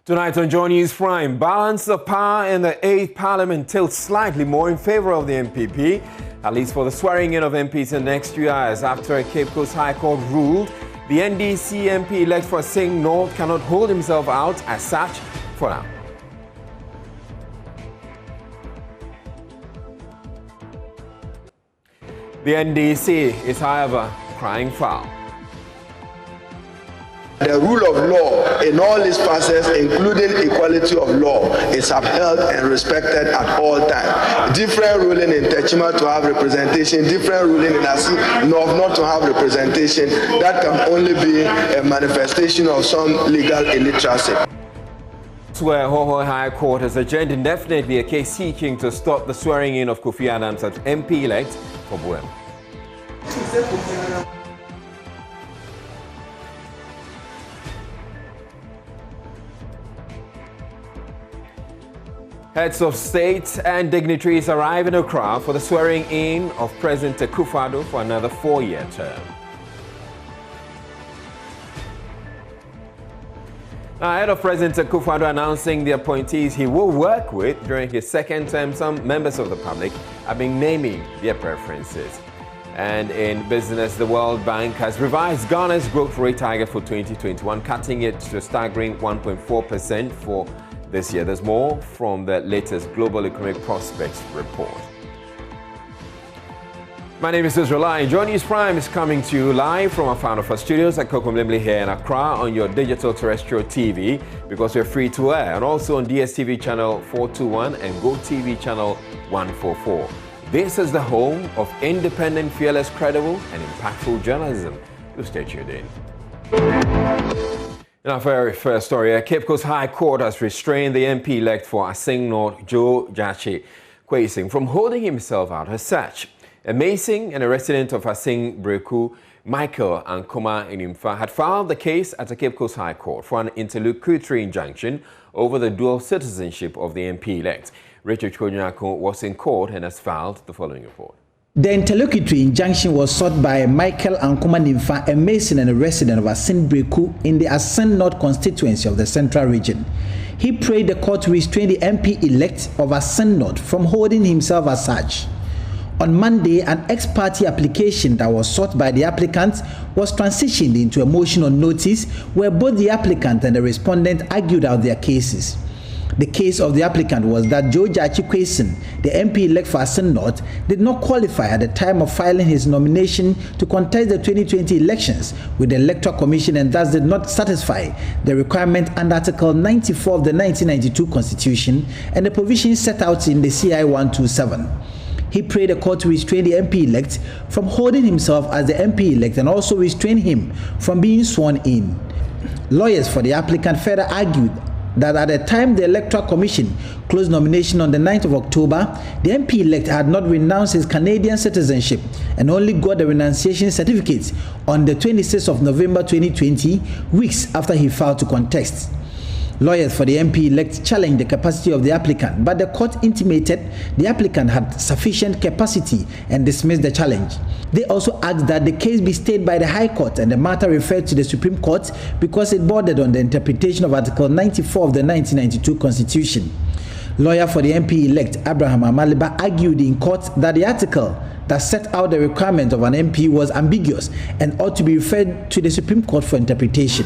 Tonight on Joynews Prime, balance of power in the 8th Parliament tilts slightly more in favour of the MPP, at least for the swearing in of MPs in the next 2 years. After a Cape Coast High Court ruled, the NDC MP elect for Sing North cannot hold himself out as such for now. The NDC is, however, crying foul. The rule of law in all its facets, including equality of law, is upheld and respected at all times. Different ruling in Techima to have representation, different ruling in Asi North not to have representation. That can only be a manifestation of some legal illiteracy. Where Hoho High Court has adjourned indefinitely a case seeking to stop the swearing in of Kofi Adams as MP-elect for Buem. Heads of state and dignitaries arrive in Accra for the swearing in of President Akufo-Addo for another 4-year term. Now, ahead of President Akufo-Addo announcing the appointees he will work with during his second term, some members of the public have been naming their preferences. And in business, the World Bank has revised Ghana's growth rate target for 2021, cutting it to a staggering 1.4% for this year. There's more from the latest Global Economic Prospects report. My name is Israel. Joynews Prime is coming to you live from our Founder for Studios at Kokomlemle here in Accra on your digital terrestrial TV, because we're free to air, and also on DSTV channel 421 and GoTV channel 144. This is the home of independent, fearless, credible, and impactful journalism. Do stay tuned in. In our very first story, Cape Coast High Court has restrained the MP-elect for Asing North, Joe Jachi Kwesing, from holding himself out as such. A Mason and a resident of Asing Breku, Michael Ankoma Inimfa, had filed the case at the Cape Coast High Court for an interlocutory injunction over the dual citizenship of the MP-elect. Richard Konyako was in court and has filed the following report. The interlocutory injunction was sought by Michael Ankoma Nimfa, a Mason and a resident of Asing Breku in the Asing North constituency of the Central Region. He prayed the court to restrain the MP-elect of Asing North from holding himself as such. On Monday, an ex-parte application that was sought by the applicant was transitioned into a motion on notice where both the applicant and the respondent argued out their cases. The case of the applicant was that Joe Jachi Kwesing, the MP-elect for Asing North, did not qualify at the time of filing his nomination to contest the 2020 elections with the Electoral Commission and thus did not satisfy the requirement under Article 94 of the 1992 Constitution and the provisions set out in the CI 127. He prayed the court to restrain the MP-elect from holding himself as the MP-elect and also restrain him from being sworn in. Lawyers for the applicant further argued that at the time the Electoral Commission closed nomination on the 9th of October, the MP-elect had not renounced his Canadian citizenship and only got the renunciation certificate on the 26th of November 2020, weeks after he filed to contest. Lawyers for the MP-elect challenged the capacity of the applicant, but the court intimated the applicant had sufficient capacity and dismissed the challenge. They also asked that the case be stayed by the High Court and the matter referred to the Supreme Court because it bordered on the interpretation of Article 94 of the 1992 Constitution. Lawyer for the MP-elect, Abraham Amaliba, argued in court that the article that set out the requirement of an MP was ambiguous and ought to be referred to the Supreme Court for interpretation.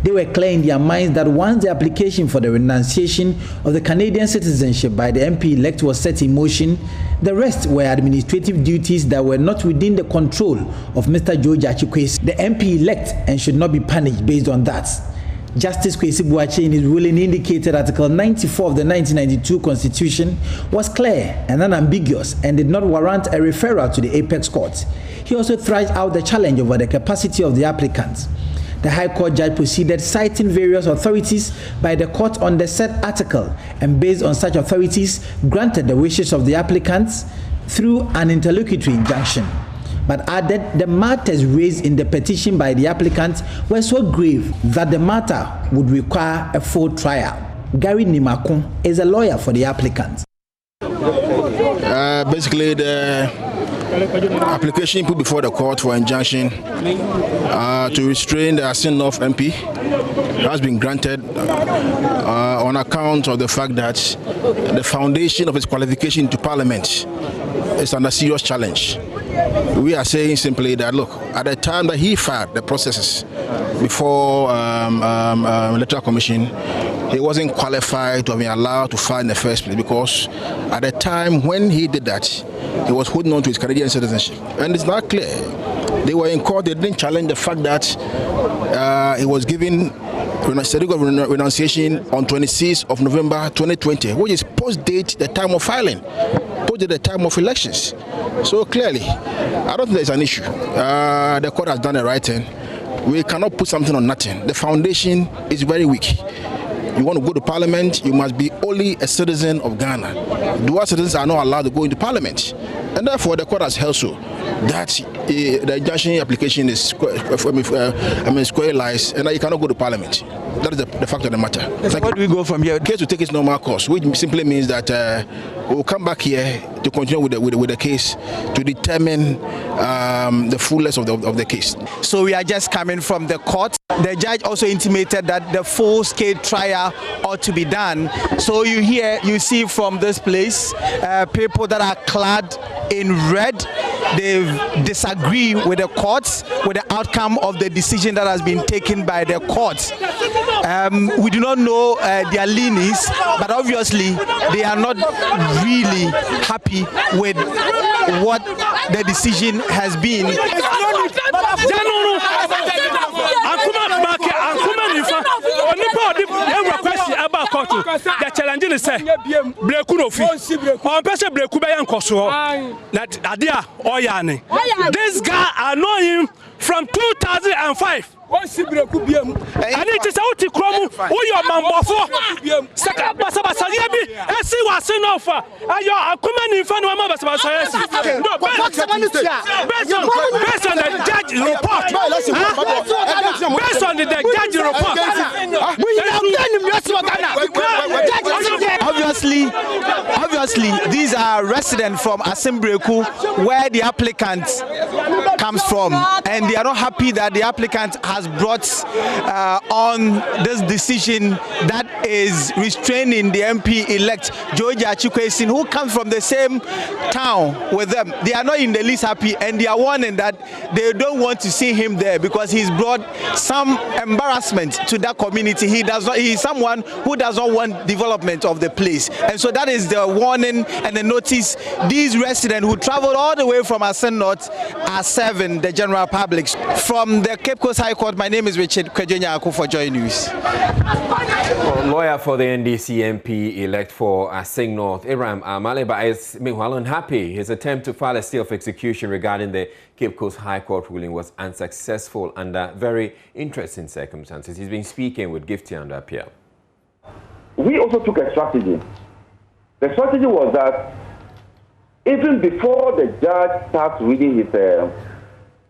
They were clear in their minds that once the application for the renunciation of the Canadian citizenship by the MP-elect was set in motion, the rest were administrative duties that were not within the control of Mr. Joe Jachi Kwesing, the MP-elect, and should not be punished based on that. Justice Kwesi Boakye in his ruling indicated Article 94 of the 1992 Constitution was clear and unambiguous and did not warrant a referral to the Apex Court. He also thrashed out the challenge over the capacity of the applicant. The High Court judge proceeded citing various authorities by the court on the said article and based on such authorities granted the wishes of the applicants through an interlocutory injunction, but added the matters raised in the petition by the applicant were so grave that the matter would require a full trial. Gary Nimakun is a lawyer for the applicant. Basically, the application put before the court for injunction to restrain the Asin North MP has been granted on account of the fact that the foundation of his qualification to Parliament is under serious challenge. We are saying simply that, look, at the time that he filed the processes before Electoral Commission, he wasn't qualified to have been allowed to file in the first place, because at the time when he did that, he was holding on to his Canadian citizenship. And it's not clear. They were in court, they didn't challenge the fact that he was given certificate of renunciation on 26th of November 2020, which is post-date the time of filing, post-date the time of elections. So clearly, I don't think there's an issue. The court has done the right thing. We cannot put something on nothing. The foundation is very weak. You want to go to Parliament, you must be only a citizen of Ghana. Dual citizens are not allowed to go into Parliament. And therefore, the court has held so that the injunction application is square-lies, and that you cannot go to Parliament. That is the fact of the matter. Where do we go from here? The case will take its normal course, which simply means that we'll come back here to continue with the case to determine the fullness of the case. So we are just coming from the court. The judge also intimated that the full-scale trial ought to be done. So you see from this place, people that are clad in red, they disagree with the courts, with the outcome of the decision that has been taken by the courts. We do not know their leanings, but obviously they are not really happy with what the decision has been. The challenge is say breku no fi on person breku be yankoso na adia oyane. This guy I know him from 2005. And it is out to Cromu, who your mambofo. Second Basabasabi, and see what's enough. And you are coming in front of Mabasabas. Based on the judge report. Based on the judge report. Obviously, these are residents from Asimbreku, where the applicant comes from, and they are not happy that the applicant has brought on this decision that is restraining the MP-elect George Achikwesin, who comes from the same town with them. They are not in the least happy, and they are warning that they don't want to see him there because he's brought some embarrassment to that community. He is someone who does not want development of the place, and so that is the warning and the notice these residents who traveled all the way from Asen North are serving the general public. From the Cape Coast High Court, my name is Richard Kwejenyaku for Joynews. Lawyer for the NDC MP-elect for Asing North, Iram Amaleba, is meanwhile unhappy. His attempt to file a stay of execution regarding the Cape Coast High Court ruling was unsuccessful under very interesting circumstances. He's been speaking with Gifty and Apia. We also took a strategy. The strategy was that even before the judge starts reading his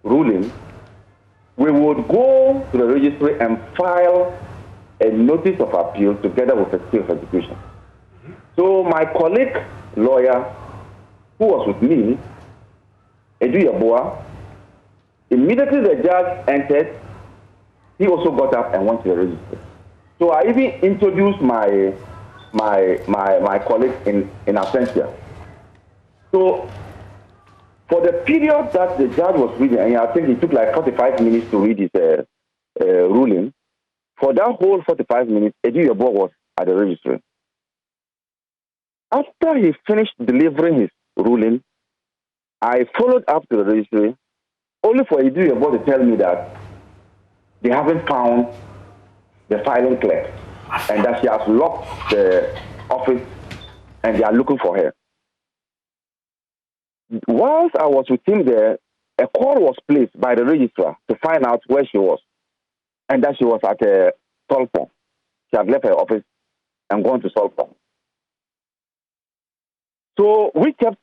ruling, we would go to the registry and file a notice of appeal together with a stay of execution. So my colleague lawyer, who was with me, Edu Yaboa, immediately the judge entered, he also got up and went to the registry. So I even introduced my colleague in absentia. So for the period that the judge was reading, and I think it took like 45 minutes to read his ruling, for that whole 45 minutes, Edu Yaboa was at the registry. After he finished delivering his ruling, I followed up to the registry, only for Edu Yaboa to tell me that they haven't found the filing clerk and that she has locked the office and they are looking for her. Whilst I was with him there, a call was placed by the registrar to find out where she was, and that she was at Solpong. She had left her office and gone to Solpong. So we kept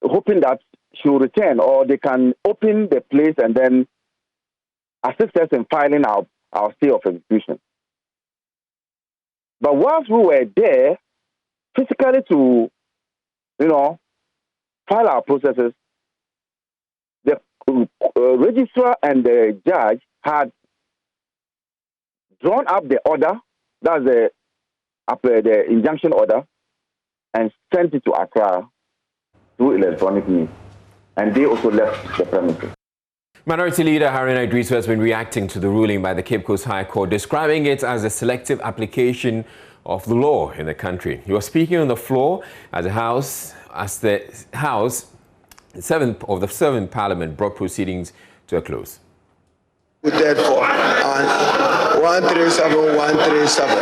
hoping that she will return, or they can open the place and then assist us in filing our stay of execution. But whilst we were there, physically to, file our processes, registrar and the judge had drawn up the order, that's the injunction order, and sent it to Accra through electronic means. And they also left the premises. Minority Leader Haruna Idrisu has been reacting to the ruling by the Cape Coast High Court, describing it as a selective application of the law in the country. He was speaking on the floor at the House as the seventh Parliament brought proceedings to a close. Voted for and 137.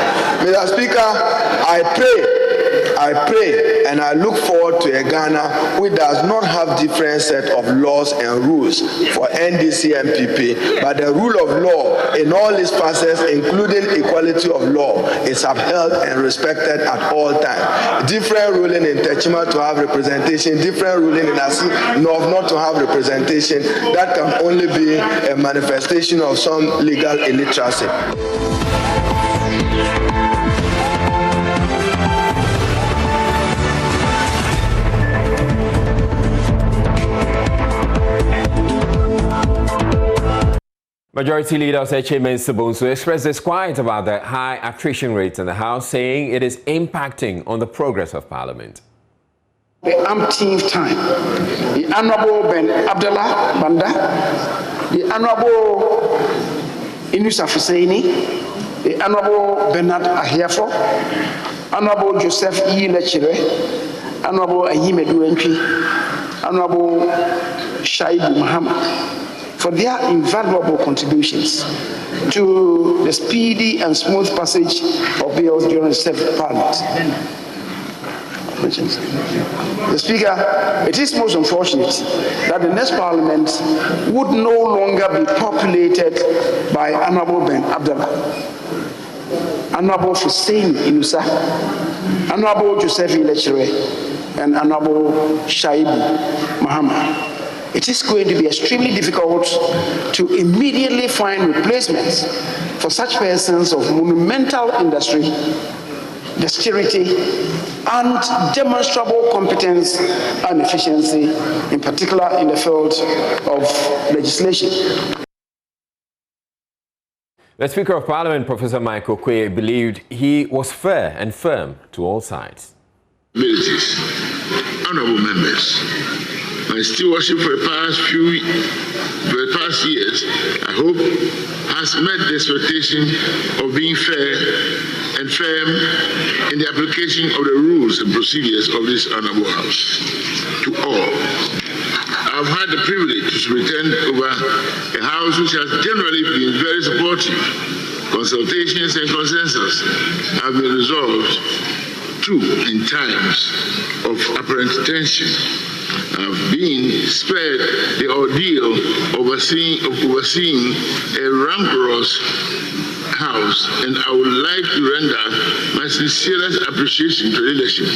Mr. Speaker, I pray and I look forward to a Ghana which does not have different set of laws and rules for NDC and PP, but the rule of law in all its facets, including equality of law, is upheld and respected at all times. Different ruling in Techima to have representation, different ruling in Asi North not to have representation, that can only be a manifestation of some legal illiteracy. Majority Leader Oseche Mensah-Bonsu expressed disquiet about the high attrition rate in the House, saying it is impacting on the progress of Parliament. The umpteenth time, the Honorable Ben Abdullah Banda, the Honorable Inusa Fuseini, the Honorable Bernard Ahiafo, Honorable Joseph E. Lechere, Honorable Ayimedu Entry, Honorable Shaibu Muhammad, for their invaluable contributions to the speedy and smooth passage of bills during the seventh Parliament. The Speaker, it is most unfortunate that the next Parliament would no longer be populated by Honorable Ben Abdullah, Honorable Hussein Inusa, Honorable Joseph Lechere, and Honorable Shaibu Muhammad. It is going to be extremely difficult to immediately find replacements for such persons of monumental industry, dexterity, and demonstrable competence and efficiency, in particular in the field of legislation. The Speaker of Parliament, Professor Michael Quay, believed he was fair and firm to all sides. Honorable members, my stewardship for the past years, I hope, has met the expectation of being fair and firm in the application of the rules and procedures of this honorable House to all. I've had the privilege to pretend over a House which has generally been very supportive. Consultations and consensus have been resolved too in times of apparent tension. I've been spared the ordeal of overseeing a rancorous House, and I would like to render my sincerest appreciation to the leadership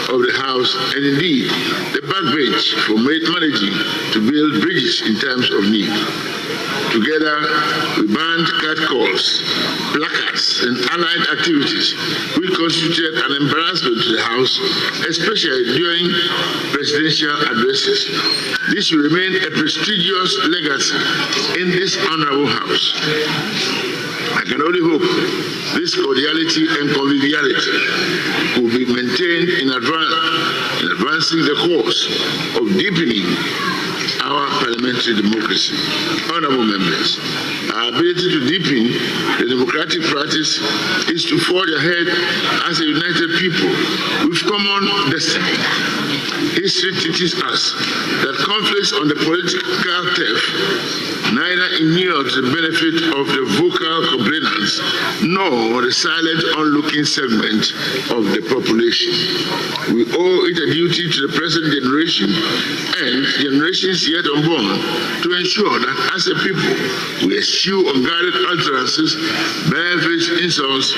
of the House and indeed the backbench for managing to build bridges in times of need. Together, we banned catcalls, placards, and allied activities which constituted an embarrassment to the House, especially during presidential addresses. This will remain a prestigious legacy in this honorable House. I can only hope this cordiality and conviviality will be maintained in advancing the course of deepening our parliamentary democracy. Honorable members, our ability to deepen the democratic practice is to forge ahead as a united people with common destiny. History teaches us that conflicts on the political turf neither inure to the benefit of the vocal complainants nor the silent onlooking segment of the population. We owe it a duty to the present generation and generations yet unborn to ensure that as a people we eschew unguarded utterances, barefaced insults,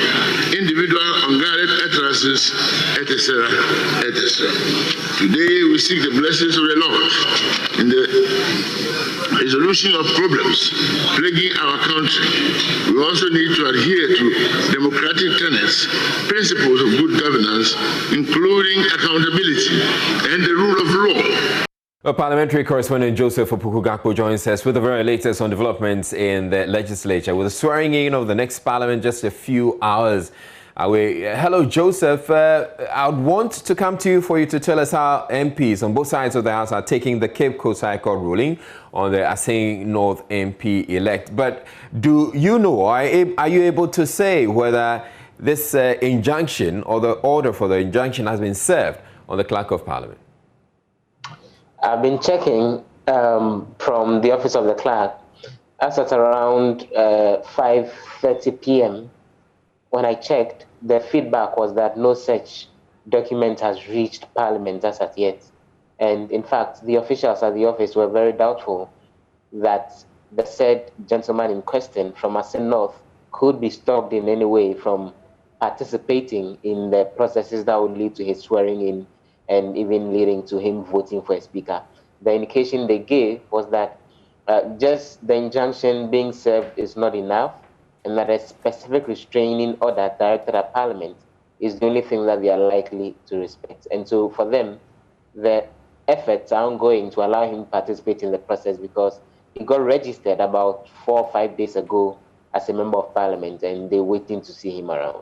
individual unguarded utterances, etc., etc. Today we seek the blessings of the Lord in the resolution of problems plaguing our country. We also need to adhere to democratic tenets, principles of good governance, including accountability and the rule of law. Well, parliamentary correspondent Joseph Opoku-Gakpo joins us with the very latest on developments in the legislature, with the swearing in of the next parliament just a few hours away. Hello, Joseph. I would want to come to you for you to tell us how MPs on both sides of the House are taking the Cape Coast High Court ruling on the Assin North MP elect. But do you know, or are you able to say whether this injunction or the order for the injunction has been served on the Clerk of Parliament? I've been checking from the office of the clerk. As at around 5:30 p.m. when I checked, the feedback was that no such document has reached Parliament as at yet. And in fact, the officials at the office were very doubtful that the said gentleman in question from Assin North could be stopped in any way from participating in the processes that would lead to his swearing in and even leading to him voting for a speaker. The indication they gave was that just the injunction being served is not enough, and that a specific restraining order directed at Parliament is the only thing that they are likely to respect. And so for them, the efforts are ongoing to allow him to participate in the process, because he got registered about 4 or 5 days ago as a member of Parliament, and they're waiting to see him around.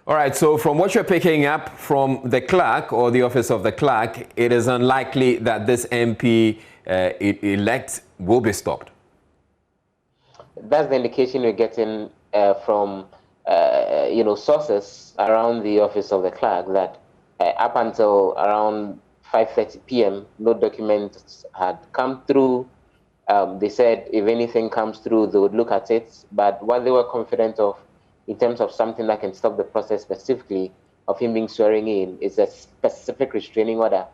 All right, so from what you're picking up from the clerk or the office of the clerk, it is unlikely that this MP elect will be stopped. That's the indication we're getting from sources around the office of the clerk, that up until around 5:30 p.m. no documents had come through. They said if anything comes through, they would look at it. But what they were confident of in terms of something that can stop the process specifically of him being swearing in is a specific restraining order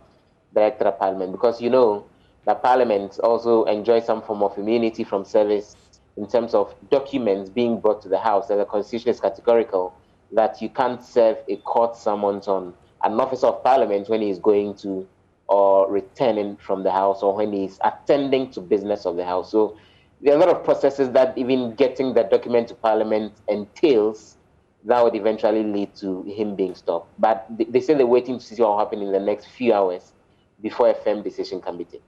directed at Parliament, because you know that Parliament also enjoys some form of immunity from service in terms of documents being brought to the House, and the Constitution is categorical that you can't serve a court summons on an officer of Parliament when he's going to or returning from the House, or when he's attending to business of the House. So there are a lot of processes that even getting the document to Parliament entails that would eventually lead to him being stopped. But they say they're waiting to see what will happen in the next few hours before a firm decision can be taken.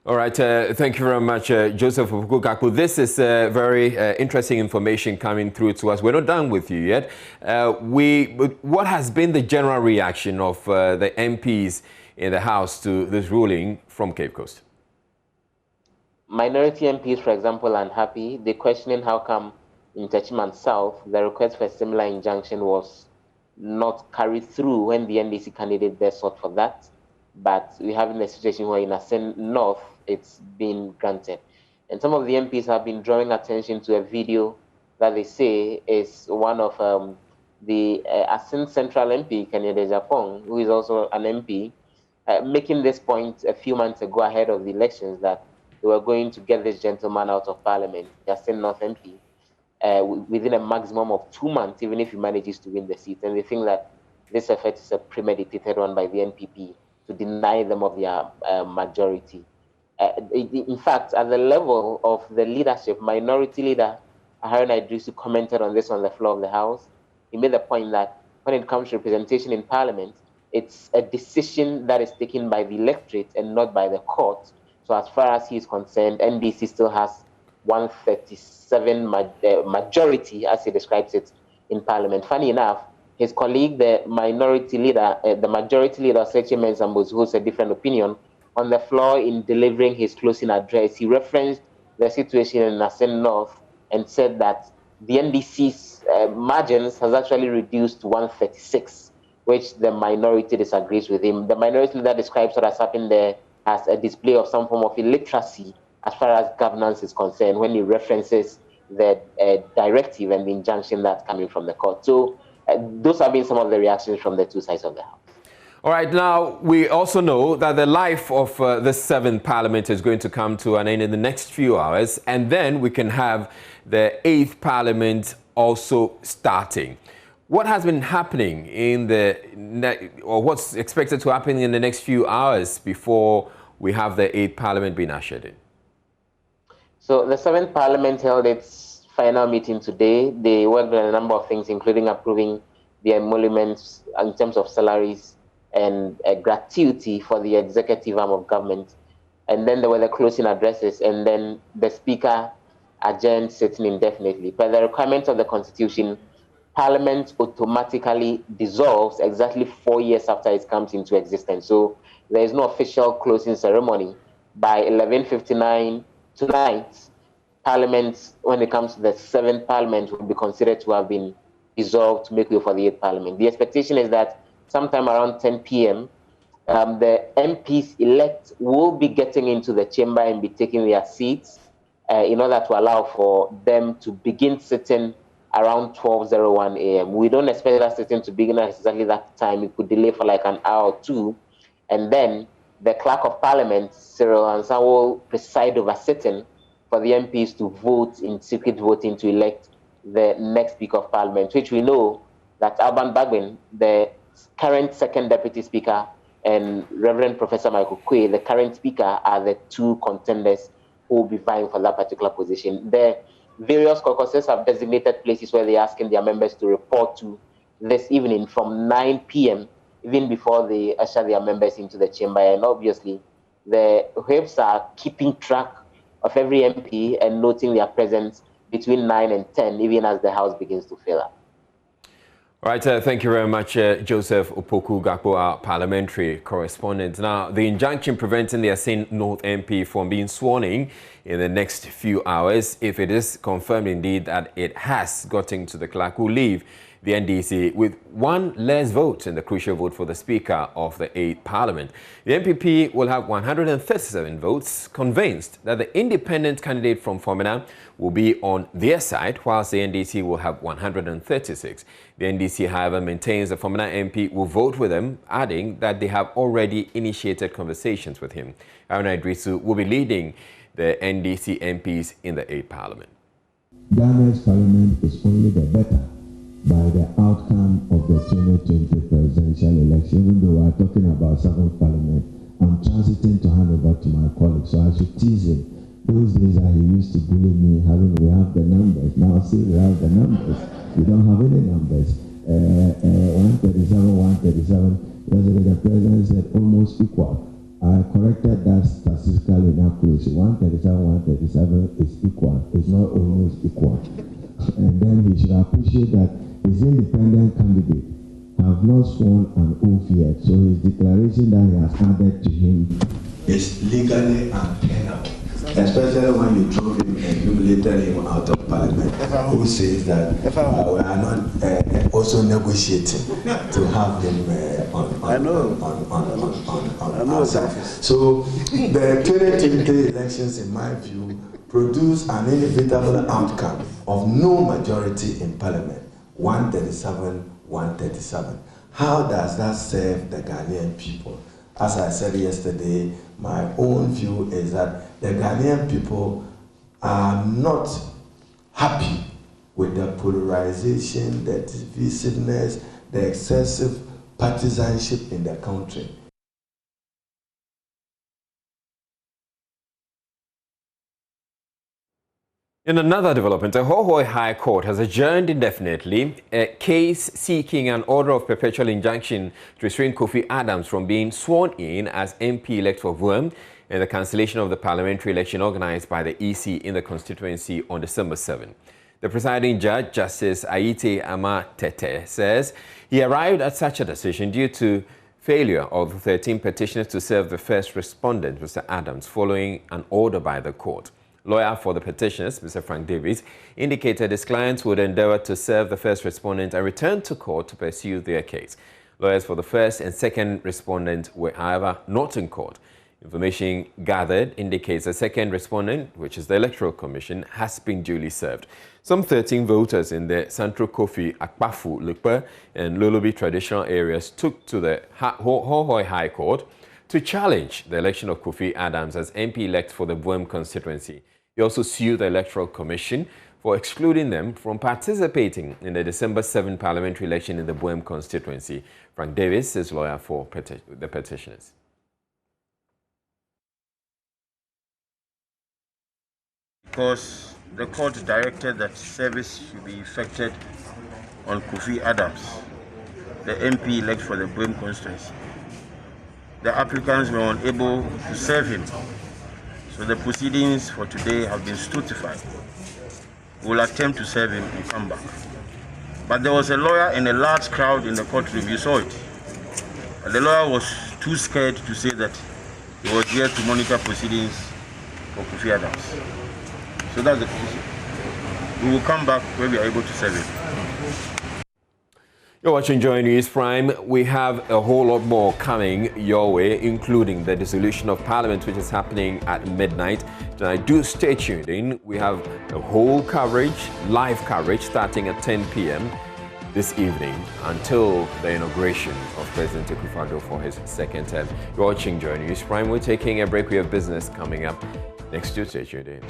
All right, thank you very much, Joseph Opoku-Gakpo. This is very interesting information coming through to us. We're not done with you yet. What has been the general reaction of the MPs in the House to this ruling from Cape Coast? Minority MPs, for example, are unhappy. They're questioning how come in Techiman South the request for a similar injunction was not carried through when the NDC candidate there sought for that. But we're having a situation where in Assin North it's been granted. And some of the MPs have been drawing attention to a video that they say is one of the Assin Central MP, Kennedy Japong, who is also an MP, making this point a few months ago ahead of the elections, that they were going to get this gentleman out of Parliament, the Assin North MP, within a maximum of 2 months, even if he manages to win the seat. And they think that this effort is a premeditated one by the NPP to deny them of their majority. In fact, at the level of the leadership, Minority Leader Harun Idrisu commented on this on the floor of the House. He made the point that when it comes to representation in Parliament, it's a decision that is taken by the electorate and not by the court. So as far as he is concerned, NDC still has 137 majority, as he describes it, in Parliament. Funny enough, his colleague, the Majority Leader, Sechi Mensambos, who has a different opinion, on the floor in delivering his closing address, he referenced the situation in Assin North and said that the NDC's margins has actually reduced to 136, which the minority disagrees with him. The Minority Leader describes what has happened there as a display of some form of illiteracy as far as governance is concerned when he references the directive and the injunction that's coming from the court. So those have been some of the reactions from the two sides of the House. All right, now we also know that the life of the 7th Parliament is going to come to an end in the next few hours, and then we can have the 8th Parliament also starting. What has been happening or what's expected to happen in the next few hours before we have the 8th Parliament being ushered in? So the 7th Parliament held its final meeting today. They worked on a number of things, including approving the emoluments in terms of salaries and gratuity for the executive arm of government. and then there were the closing addresses, and then the Speaker adjourned sitting indefinitely. Per the requirements of the Constitution, Parliament automatically dissolves exactly 4 years after it comes into existence. So there is no official closing ceremony. By 11:59 tonight, Parliament, when it comes to the 7th Parliament, will be considered to have been dissolved to make way for the 8th Parliament. The expectation is that sometime around 10 p.m., the MPs elect will be getting into the chamber and be taking their seats in order to allow for them to begin sitting around 12:01 a.m. We don't expect that sitting to begin at exactly that time. It could delay for like an hour or two, and then the Clerk of Parliament, Cyril Ansa, will preside over sitting for the MPs to vote in secret voting to elect the next Speaker of Parliament, which we know that Alban Bagbin, the current second Deputy Speaker, and Reverend Professor Michael Quay, the current Speaker, are the two contenders who will be vying for that particular position. The various caucuses have designated places where they're asking their members to report to this evening from 9 p.m., even before they usher their members into the chamber. And obviously, the whips are keeping track of every MP and noting their presence between 9 and 10, even as the House begins to fill up. All right, thank you very much, Joseph Opoku Gakpo, our parliamentary correspondent. Now, the injunction preventing the Asin North MP from being sworn in the next few hours, if it is confirmed indeed that it has gotten to the clerk, will leave the NDC with one less vote in the crucial vote for the Speaker of the 8th Parliament. The NPP will have 137 votes, convinced that the independent candidate from Fomena will be on their side, whilst the NDC will have 136. The NDC, however, maintains the Fomena MP will vote with them, adding that they have already initiated conversations with him. Aruna Idrisu will be leading the NDC MPs in the 8th Parliament. Ghana's Parliament is only the better by the outcome of the 2020 presidential election. Even though we are talking about 7th Parliament, I'm transiting to hand over to my colleague, so I should tease him. Those days that he used to bully me, we have the numbers. Now see, we have the numbers. We don't have any numbers. 137, 137. Yesterday the president said almost equal. I corrected that statistical inaccuracy. 137, 137 is equal. It's not almost equal. And then he should appreciate that his independent candidate have not sworn an oath yet. So his declaration that he has handed to him is legally untenable. Especially when you drove him and humiliated him out of Parliament, who says that we are not also negotiating to have him on our side. So the 2020 elections, in my view, produce an inevitable outcome of no majority in Parliament, 137, 137. How does that serve the Ghanaian people? As I said yesterday, my own view is that the Ghanaian people are not happy with the polarization, the divisiveness, the excessive partisanship in the country. In another development, the Hohoe High Court has adjourned indefinitely a case seeking an order of perpetual injunction to restrain Kofi Adams from being sworn in as MP-elect for Vuam in the cancellation of the parliamentary election organized by the EC in the constituency on December 7. The presiding judge, Justice Aite Ama-Tete, says he arrived at such a decision due to failure of the 13 petitioners to serve the first respondent, Mr. Adams, following an order by the court. Lawyer for the petitioners, Mr. Frank Davis, indicated his clients would endeavor to serve the first respondent and return to court to pursue their case. Lawyers for the first and second respondent were, however, not in court. Information gathered indicates the second respondent, which is the Electoral Commission, has been duly served. Some 13 voters in the Central Kofi, Akpafu, Lukpa, and Lulubi traditional areas took to the Hohoe High Court to challenge the election of Kofi Adams as MP-elect for the Vuam constituency. He also sued the Electoral Commission for excluding them from participating in the December 7 parliamentary election in the Vuam constituency. Frank Davis is lawyer for the petitioners. Because the court directed that service should be effected on Kofi Adams, the MP elect for the Vuam constituency. The applicants were unable to serve him So the proceedings for today have been stultified. We'll attempt to serve him and come back. But there was a lawyer and a large crowd in the courtroom. You saw it. But the lawyer was too scared to say that he was here to monitor proceedings for Kofi Adams. So that's the position. We will come back when we are able to serve him. You're watching Joynews Prime. We have a whole lot more coming your way, including the dissolution of Parliament, which is happening at midnight. Tonight, do stay tuned in. We have a whole coverage, live coverage, starting at 10 p.m. this evening until the inauguration of President Akufo-Addo for his second term. You're watching Joynews Prime. We're taking a break. We have business coming up next Tuesday. Stay tuned in.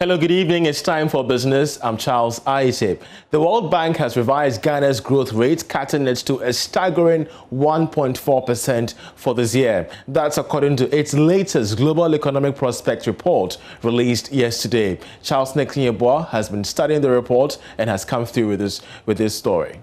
Hello, good evening. It's time for business. I'm Charles Isaac. The World Bank has revised Ghana's growth rate, cutting it to a staggering 1.4% for this year. That's according to its latest Global Economic Prospects report released yesterday. Charles Nekinyeboah has been studying the report and has come through with this story.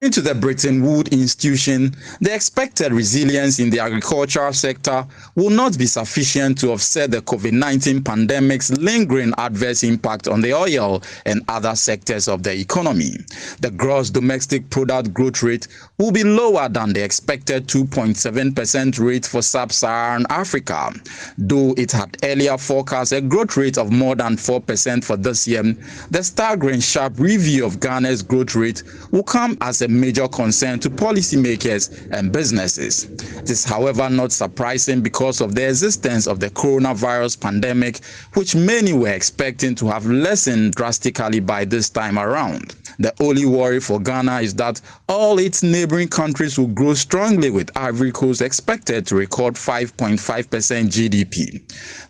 Into the Bretton Woods institution, the expected resilience in the agricultural sector will not be sufficient to offset the COVID-19 pandemic's lingering adverse impact on the oil and other sectors of the economy. The gross domestic product growth rate will be lower than the expected 2.7% rate for sub-Saharan Africa. Though it had earlier forecast a growth rate of more than 4% for this year, the staggering sharp review of Ghana's growth rate will come as a major concern to policymakers and businesses. It is, however, not surprising because of the existence of the coronavirus pandemic, which many were expecting to have lessened drastically by this time around. The only worry for Ghana is that all its neighboring countries will grow strongly, with Ivory Coast expected to record 5.5% GDP.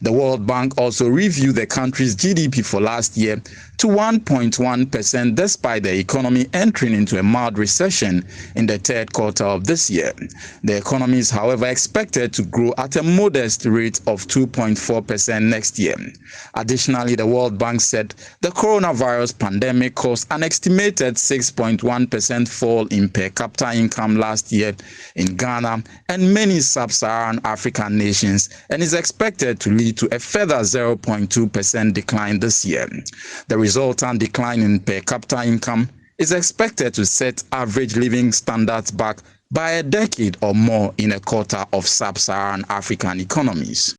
The World Bank also reviewed the country's GDP for last year to 1.1% despite the economy entering into a mild recession in the third quarter of this year. The economy is, however, expected to grow at a modest rate of 2.4% next year. Additionally, the World Bank said the coronavirus pandemic caused an estimated 6.1% fall in per capita income last year in Ghana and many sub-Saharan African nations, and is expected to lead to a further 0.2% decline this year. The resultant decline in per capita income is expected to set average living standards back by a decade or more in a quarter of sub-Saharan African economies.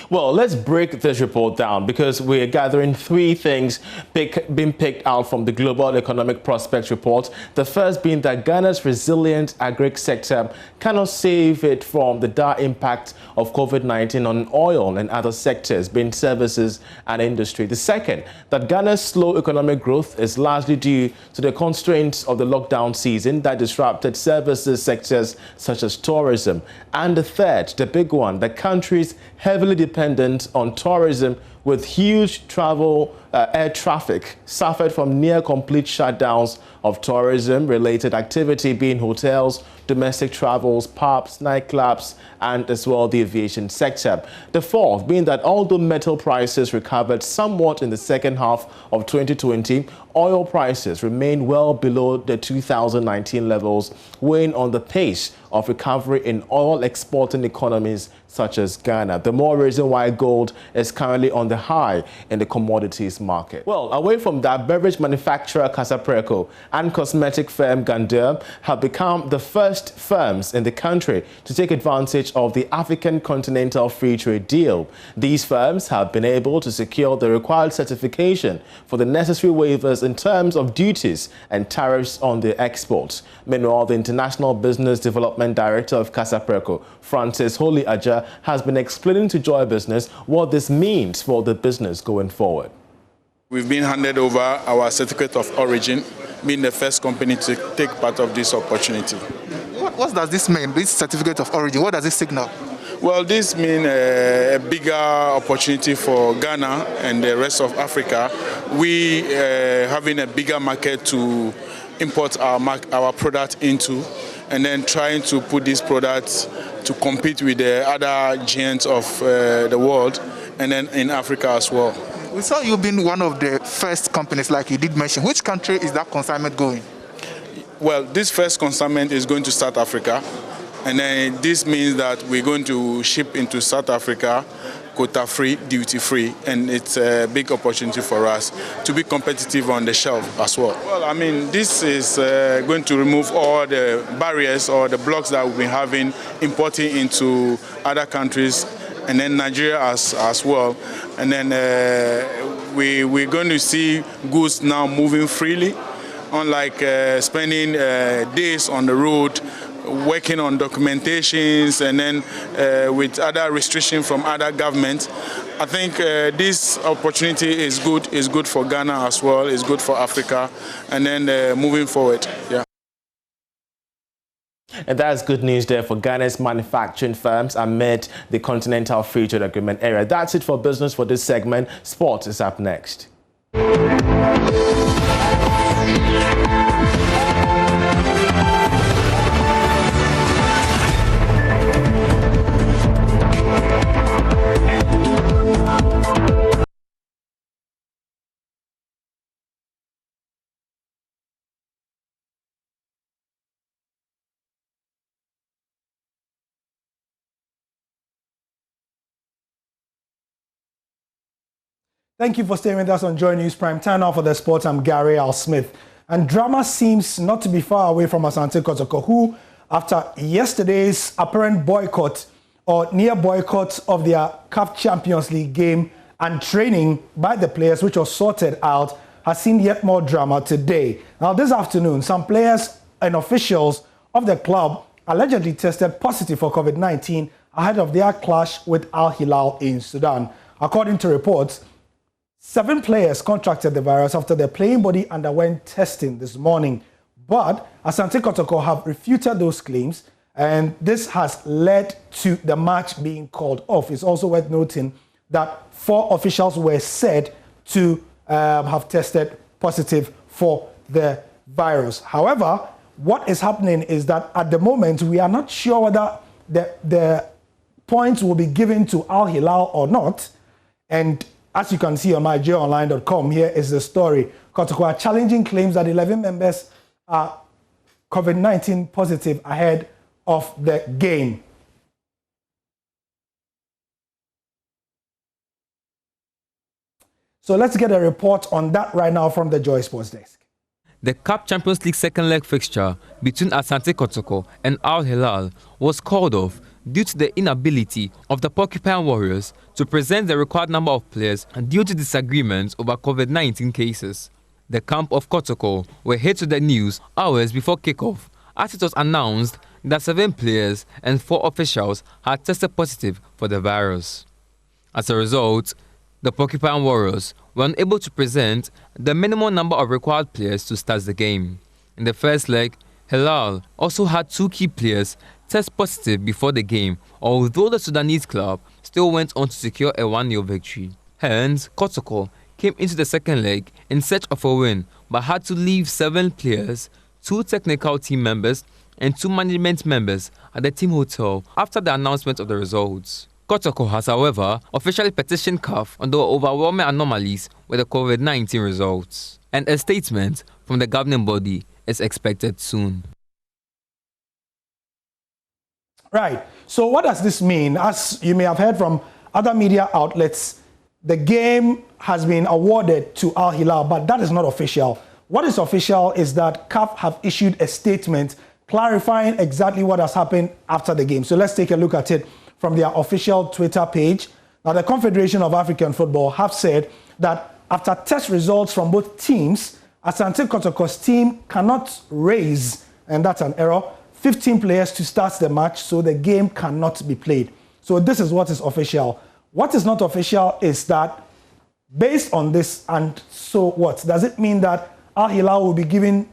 Well, let's break this report down because we're gathering three things being picked out from the Global Economic Prospects report. The first being that Ghana's resilient agri sector cannot save it from the dire impact of COVID-19 on oil and other sectors, being services and industry. The second, that Ghana's slow economic growth is largely due to the constraints of the lockdown season that disrupted services sectors such as tourism. And the third, the big one, the country's heavily dependent on tourism, with huge air traffic, suffered from near complete shutdowns of tourism-related activity, being hotels, domestic travels, pubs, nightclubs, and as well the aviation sector. The fourth being that although metal prices recovered somewhat in the second half of 2020, oil prices remain well below the 2019 levels, weighing on the pace of recovery in oil exporting economies such as Ghana. The more reason why gold is currently on the high in the commodities market. Well, away from that, beverage manufacturer Casapreco and cosmetic firm Gandeur have become the first firms in the country to take advantage of the African Continental Free Trade Deal. These firms have been able to secure the required certification for the necessary waivers in terms of duties and tariffs on their exports. Meanwhile, the International Business Development Director of Casapreco, Francis Holy Aja, has been explaining to Joy Business what this means for the business going forward. We've been handed over our certificate of origin, being the first company to take part of this opportunity. What does this mean, this certificate of origin? What does it signal? Well, this means a bigger opportunity for Ghana and the rest of Africa. We having a bigger market to import our product into, and then trying to put these products to compete with the other giants of the world, and then in Africa as well. We saw you being one of the first companies, like you did mention. Which country is that consignment going? Well, this first consignment is going to South Africa, and then this means that we're going to ship into South Africa quota-free, duty-free, and it's a big opportunity for us to be competitive on the shelf as well. Well, I mean, this is going to remove all the barriers or the blocks that we've been having importing into other countries, and then Nigeria as well. And then we're going to see goods now moving freely, unlike spending days on the road working on documentations and then with other restrictions from other governments. I think this opportunity is good for Ghana as well, it's good for Africa, and then moving forward. Yeah. And that's good news there for Ghana's manufacturing firms amid the Continental Free Trade Agreement area. That's it for business for this segment. Sports is up next. Thank you for staying with us on Joynews Prime Time. Now for the sports, I'm Gary Al Smith. And drama seems not to be far away from Asante Kotoko, who, after yesterday's apparent boycott or near boycott of their CAF Champions League game and training by the players, which was sorted out, has seen yet more drama today. Now, this afternoon, some players and officials of the club allegedly tested positive for COVID-19 ahead of their clash with Al Hilal in Sudan. According to reports, 7 players contracted the virus after their playing body underwent testing this morning. But Asante Kotoko have refuted those claims, and this has led to the match being called off. It's also worth noting that 4 officials were said to have tested positive for the virus. However, what is happening is that at the moment, we are not sure whether the points will be given to Al Hilal or not. And as you can see on myjoyonline.com, here is the story. Kotoko are challenging claims that 11 members are COVID-19 positive ahead of the game. So let's get a report on that right now from the Joy Sports Desk. The CAF Champions League second leg fixture between Asante Kotoko and Al Hilal was called off due to the inability of the Porcupine Warriors to present the required number of players due to disagreements over COVID-19 cases. The camp of Kotoko were hit to the news hours before kickoff, as it was announced that 7 players and 4 officials had tested positive for the virus. As a result, the Porcupine Warriors were unable to present the minimum number of required players to start the game. In the first leg, Hilal also had 2 key players test positive before the game, although the Sudanese club still went on to secure a 1-0 victory. Hence, Kotoko came into the second leg in search of a win, but had to leave 7 players, 2 technical team members, and 2 management members at the team hotel after the announcement of the results. Kotoko has, however, officially petitioned CAF on the overwhelming anomalies with the COVID-19 results, and a statement from the governing body is expected soon. Right. So what does this mean? As you may have heard from other media outlets, the game has been awarded to Al Hilal, but that is not official. What is official is that CAF have issued a statement clarifying exactly what has happened after the game. So let's take a look at it from their official Twitter page. Now, the Confederation of African Football have said that after test results from both teams, Asante Kotoko's team cannot raise, and that's an error, 15 players to start the match, so the game cannot be played. So this is what is official. What is not official is that based on this, and so what? Does it mean that Al Hilal will be given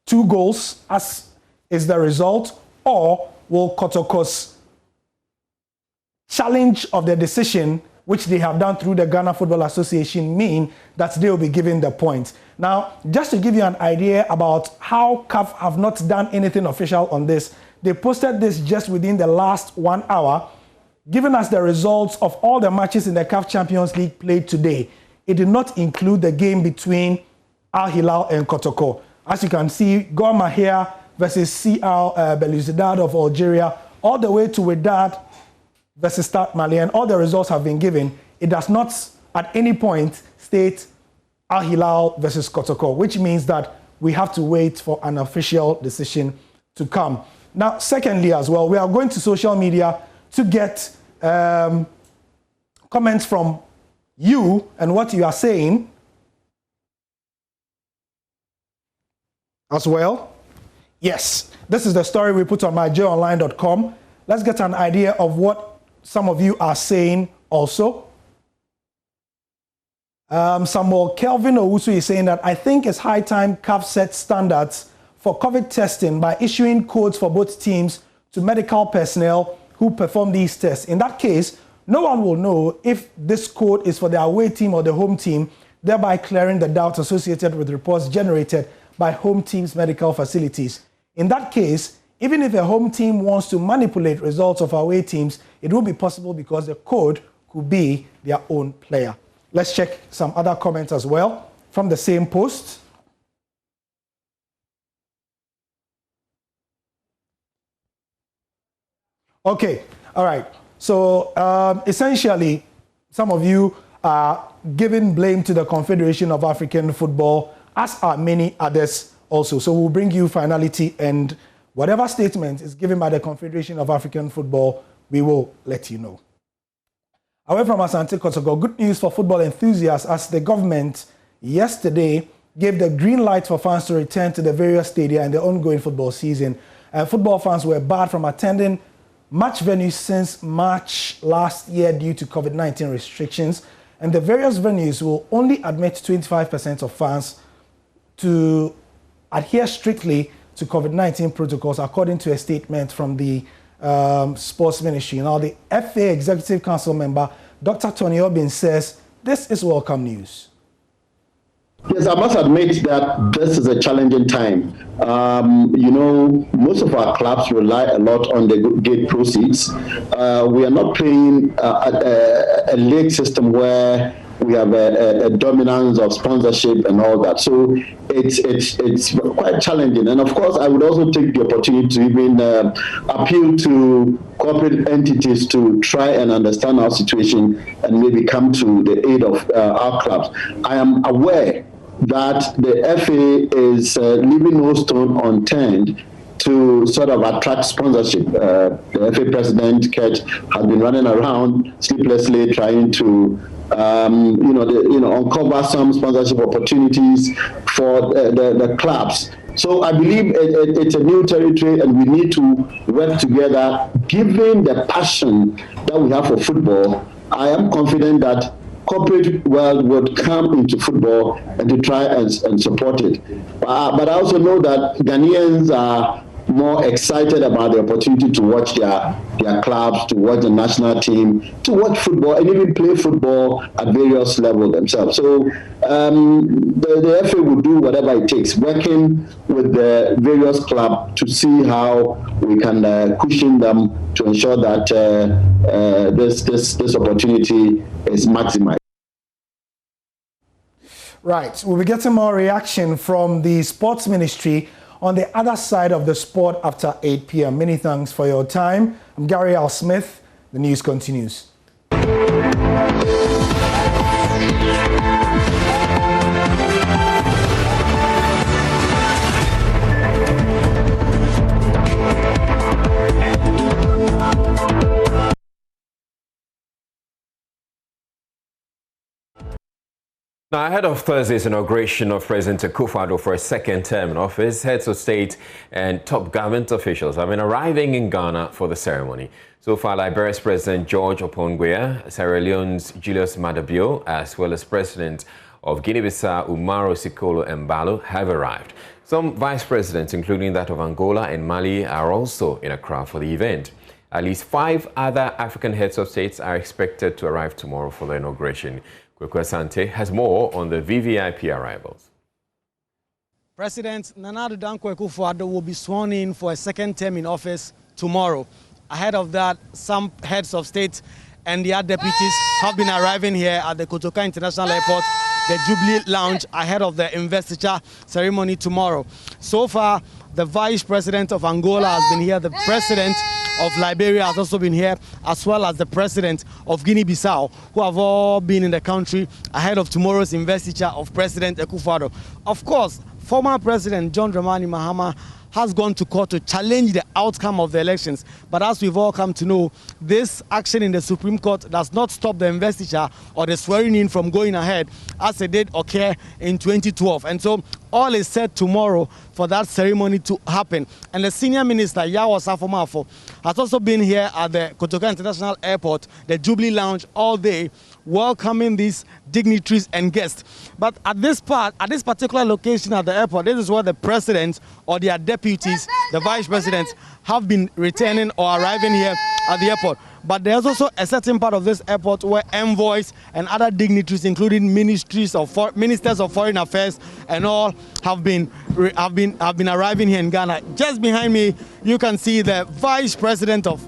2 goals as is the result, or will Kotoko's challenge of the decision, which they have done through the Ghana Football Association, mean that they will be given the points? Now, just to give you an idea about how CAF have not done anything official on this, They posted this just within the last 1 hour, giving us the results of all the matches in the CAF Champions League played today. It did not include the game between Al Hilal and Kotoko. As you can see, Gor Mahia versus CR Belouizdad of Algeria, all the way to Wydad versus Stade Malien. All the results have been given. It does not at any point state Al Hilal versus Kotoko, which means that we have to wait for an official decision to come. Now, secondly as well, we are going to social media to get comments from you and what you are saying as well. Yes, this is the story we put on myjoyonline.com. Let's get an idea of what some of you are saying also. Samuel Kelvin Owusu is saying that I think it's high time CAF set standards for COVID testing by issuing codes for both teams to medical personnel who perform these tests. In that case, no one will know if this code is for the away team or the home team, thereby clearing the doubts associated with reports generated by home teams' medical facilities. In that case, even if a home team wants to manipulate results of away teams, it will be possible because the code could be their own player. Let's check some other comments as well from the same post. Okay, all right. So essentially, some of you are giving blame to the Confederation of African Football, as are many others also. So we'll bring you finality, and whatever statement is given by the Confederation of African Football, we will let you know. Away from Asante Kotoko, good news for football enthusiasts as the government yesterday gave the green light for fans to return to the various stadia in the ongoing football season. Football fans were barred from attending match venues since March last year due to COVID-19 restrictions, and the various venues will only admit 25% of fans to adhere strictly to COVID-19 protocols, according to a statement from the Sports Ministry. Now, the FA Executive Council member, Dr. Tony Obin, says this is welcome news. Yes, I must admit that this is a challenging time. You know, most of our clubs rely a lot on the gate proceeds. We are not playing a league system where we have a dominance of sponsorship and all that. So it's quite challenging. And of course, I would also take the opportunity to even appeal to corporate entities to try and understand our situation and maybe come to the aid of our clubs. I am aware that the FA is leaving no stone unturned to sort of attract sponsorship. The FA president, Kurt, has been running around sleeplessly trying to uncover some sponsorship opportunities for the clubs. So I believe it's a new territory, and we need to work together. Given the passion that we have for football, I am confident that corporate world would come into football and to try and support it. But I also know that Ghanaians are more excited about the opportunity to watch their clubs, to watch the national team, to watch football, and even play football at various levels themselves. So the FA will do whatever it takes, working with the various clubs to see how we can cushion them to ensure that this opportunity is maximized. Right, we'll be getting more reaction from the Sports Ministry on the other side of the sport after 8 p.m. Many thanks for your time. I'm Gary Al Smith. The news continues. Now, ahead of Thursday's inauguration of President Akufo-Addo for a second term in office, heads of state and top government officials have been arriving in Ghana for the ceremony. So far, Liberia's President George Oppongwea, Sierra Leone's Julius Maada Bio, as well as President of Guinea-Bissau Umaro Sissoco Embalo have arrived. Some vice presidents, including that of Angola and Mali, are also in Accra for the event. At least 5 other African heads of states are expected to arrive tomorrow for the inauguration. Kweku Asante has more on the VVIP arrivals. President Nana Addo Dankwa Akufo-Addo will be sworn in for a second term in office tomorrow. Ahead of that, some heads of state and their deputies have been arriving here at the Kotoka International Airport, the Jubilee Lounge, ahead of the investiture ceremony tomorrow. So far, the Vice President of Angola has been here, the President of Liberia has also been here, as well as the President of Guinea-Bissau, who have all been in the country ahead of tomorrow's investiture of President Akufo-Addo. Of course, former President John Dramani Mahama has gone to court to challenge the outcome of the elections. But as we've all come to know, this action in the Supreme Court does not stop the investiture or the swearing in from going ahead, as it did occur in 2012. And so all is set tomorrow for that ceremony to happen. And the senior minister, Yawo Safo-Mafo, has also been here at the Kotoka International Airport, the Jubilee Lounge, all day, welcoming these dignitaries and guests. But at this particular location at the airport, this is where the president or their deputies, the vice presidents, have been returning or arriving here at the airport. But there's also a certain part of this airport where envoys and other dignitaries, including ministers of foreign affairs and all, have been arriving here in Ghana. Just behind me, you can see the vice president of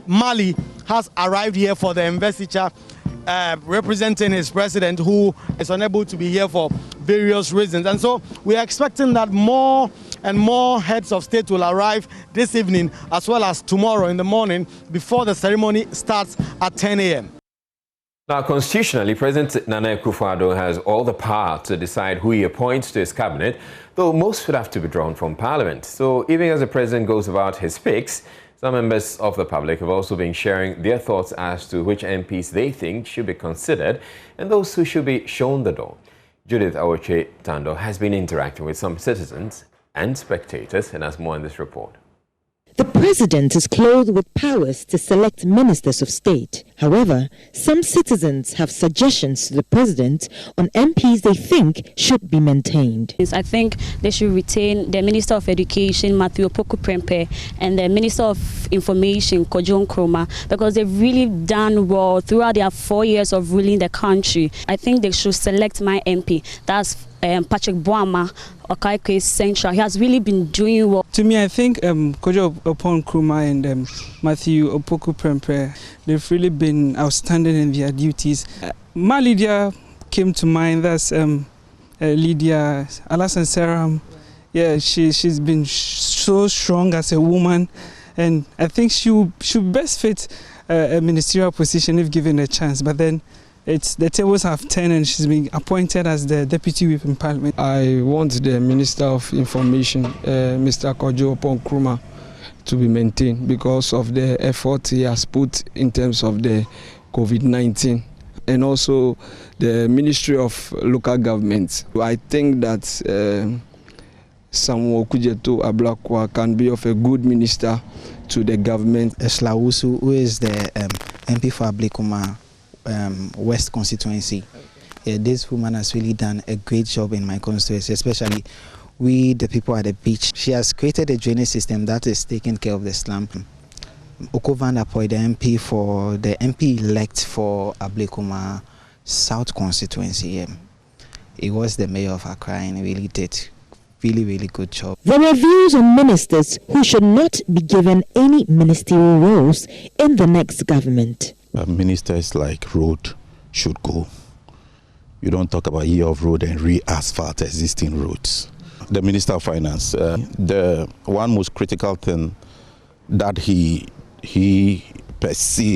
Mali has arrived here for the investiture, representing his president, who is unable to be here for various reasons. And so we are expecting that more and more heads of state will arrive this evening, as well as tomorrow in the morning, before the ceremony starts at 10 a.m. Now, constitutionally, President Nana Akufo-Addo has all the power to decide who he appoints to his cabinet, though most would have to be drawn from Parliament. So even as the president goes about his picks, some members of the public have also been sharing their thoughts as to which MPs they think should be considered and those who should be shown the door. Judith Awoche Tando has been interacting with some citizens and spectators and has more in this report. The president is clothed with powers to select ministers of state. However, some citizens have suggestions to the president on MPs they think should be maintained. I think they should retain the Minister of Education, Matthew Opoku Prempeh, and the Minister of Information, Kojo Nkrumah, because they've really done well throughout their 4 years of ruling the country. I think they should select my MP. That's Patrick Boama, Okaikwe Central. He has really been doing well. To me, I think Kojo Nkrumah and Matthew Opoku Prempeh, they've really been outstanding in their duties. Lydia came to mind. That's Lydia Alassane Seram. Yeah, she's been so strong as a woman, and I think she should best fit a ministerial position if given a chance. But then the tables have turned and she's been appointed as the Deputy Whip in Parliament. I want the Minister of Information, Mr. Kojo Nkrumah, to be maintained because of the effort he has put in terms of the COVID-19 and also the Ministry of Local Government. I think that Samuel Kujeto Ablakwa can be of a good minister to the government. Eslawusu, who is the MP for Ablekuma West constituency. Yeah, this woman has really done a great job in my constituency, especially we, the people at the beach. She has created a drainage system that is taking care of the slum. Okovan Apoy, the MP elect for Ablekuma South constituency. Yeah. He was the mayor of Accra and he really did really good job. There were views on ministers who should not be given any ministerial roles in the next government. Ministers like road should go. You don't talk about year of road and re-asphalt existing roads. The Minister of Finance, the one most critical thing that he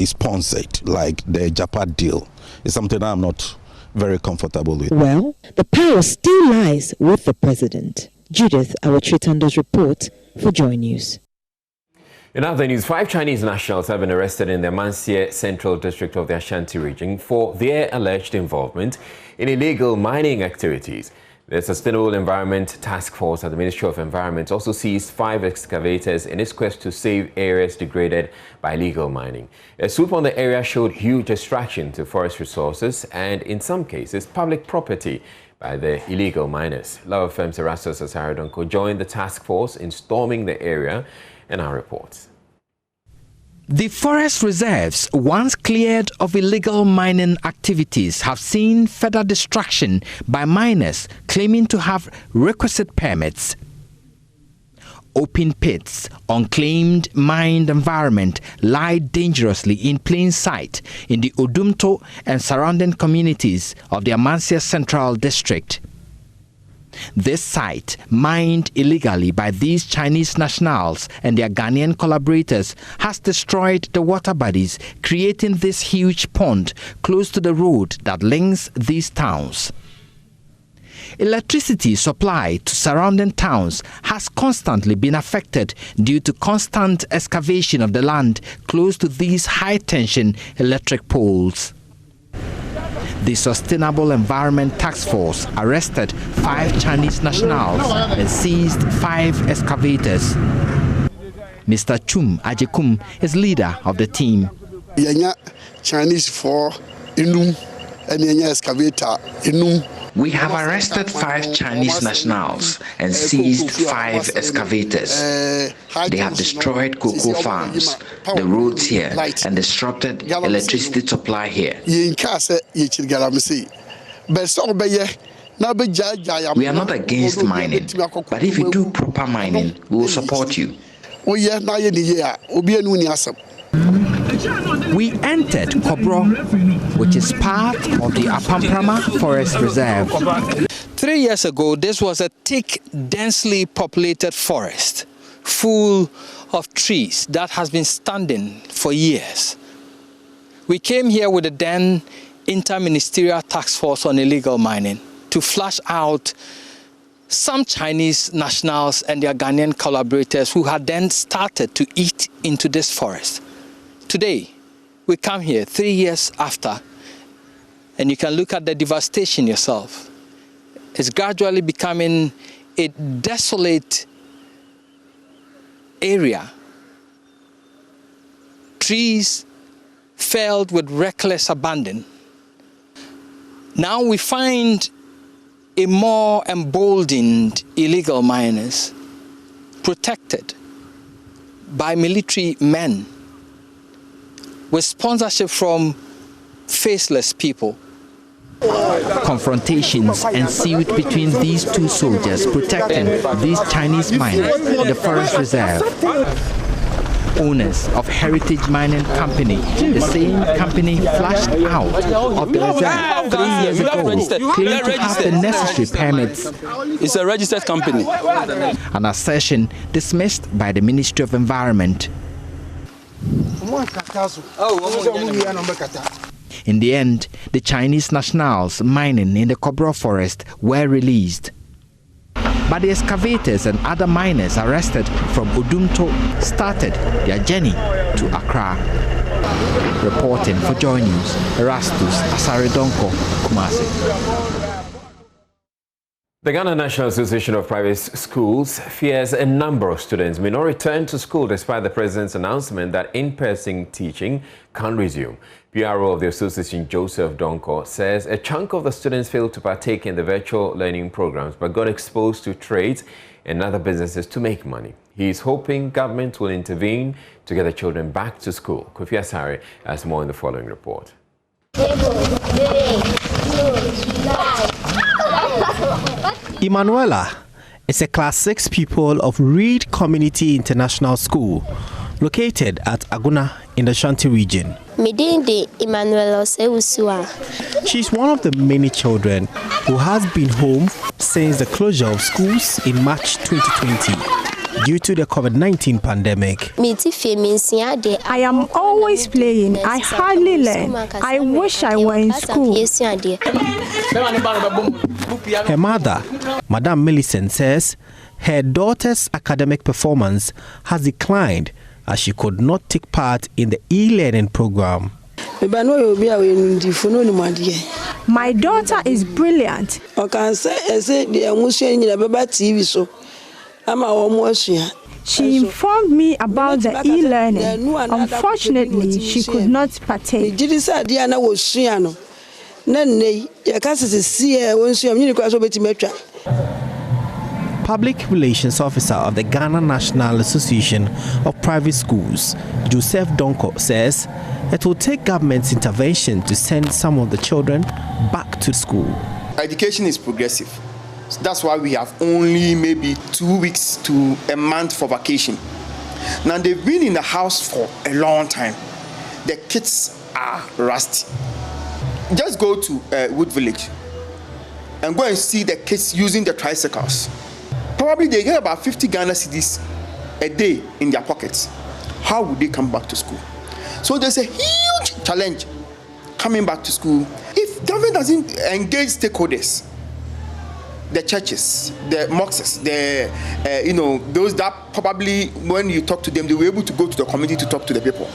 sponsored, like the Japan deal, is something I'm not very comfortable with. Well, the power still lies with the president. Judith Awoche Tando's report for Joynews. In other news, 5 Chinese nationals have been arrested in the Mansie Central District of the Ashanti region for their alleged involvement in illegal mining activities. The Sustainable Environment Task Force at the Ministry of Environment also seized 5 excavators in its quest to save areas degraded by illegal mining. A swoop on the area showed huge destruction to forest resources and, in some cases, public property by the illegal miners. Law firm Erastus Asaridonko joined the task force in storming the area, and our reports. The forest reserves, once cleared of illegal mining activities, have seen further destruction by miners claiming to have requisite permits. Open pits, unclaimed mined environment lie dangerously in plain sight in the Odumto and surrounding communities of the Amansia Central District. This site, mined illegally by these Chinese nationals and their Ghanaian collaborators, has destroyed the water bodies, creating this huge pond close to the road that links these towns. Electricity supply to surrounding towns has constantly been affected due to constant excavation of the land close to these high-tension electric poles. The Sustainable Environment Task Force arrested 5 Chinese nationals and seized 5 excavators. Mr. Chum Ajekum is leader of the team. Chinese for inum and excavator inum. We have arrested 5 Chinese nationals and seized 5 excavators. They have destroyed cocoa farms, the roads here, and disrupted electricity supply here. We are not against mining, but if you do proper mining, we will support you. We entered Kobro, which is part of the Apamprama Forest Reserve. 3 years ago, this was a thick, densely populated forest, full of trees that has been standing for years. We came here with the then Interministerial Task Force on Illegal Mining to flush out some Chinese nationals and their Ghanaian collaborators who had then started to eat into this forest. Today, we come here 3 years after, and you can look at the devastation yourself. It's gradually becoming a desolate area. Trees felled with reckless abandon. Now we find a more emboldened illegal miners protected by military men with sponsorship from faceless people. Confrontations ensued between these 2 soldiers protecting these Chinese miners in the forest reserve. Owners of Heritage Mining Company, the same company flashed out of the reserve 3 years ago, claimed to have the necessary permits. It's a registered company. An assertion dismissed by the Ministry of Environment. In the end, the Chinese nationals mining in the Kobro forest were released. But the excavators and other miners arrested from Odumto started their journey to Accra. Reporting for Joynews, Erastus Asaredonko, Kumasi. The Ghana National Association of Private Schools fears a number of students may not return to school despite the president's announcement that in-person teaching can resume. PRO of the association, Joseph Donko, says a chunk of the students failed to partake in the virtual learning programs but got exposed to trades and other businesses to make money. He is hoping government will intervene to get the children back to school. Kofi Asare has more in the following report. Emanuela is a Class 6 pupil of Reed Community International School, located at Aguna in the Shanti region. She's one of the many children who has been home since the closure of schools in March 2020 due to the COVID-19 pandemic. I am always playing. I hardly learn. I wish I were in school. Her mother, Madame Millicent, says her daughter's academic performance has declined as she could not take part in the e-learning program. My daughter is brilliant. She informed me about the e-learning. Unfortunately, she could not partake. Public Relations Officer of the Ghana National Association of Private Schools, Joseph Donko, says it will take government's intervention to send some of the children back to school. Education is progressive. So that's why we have only maybe 2 weeks to a month for vacation. Now they've been in the house for a long time. The kids are rusty. Just go to Wood Village and go and see the kids using the tricycles. Probably they get about 50 Ghana cedis a day in their pockets. How would they come back to school? So there's a huge challenge coming back to school. If government doesn't engage stakeholders, the churches, the mosques, those that probably when you talk to them, they were able to go to the community to talk to the people,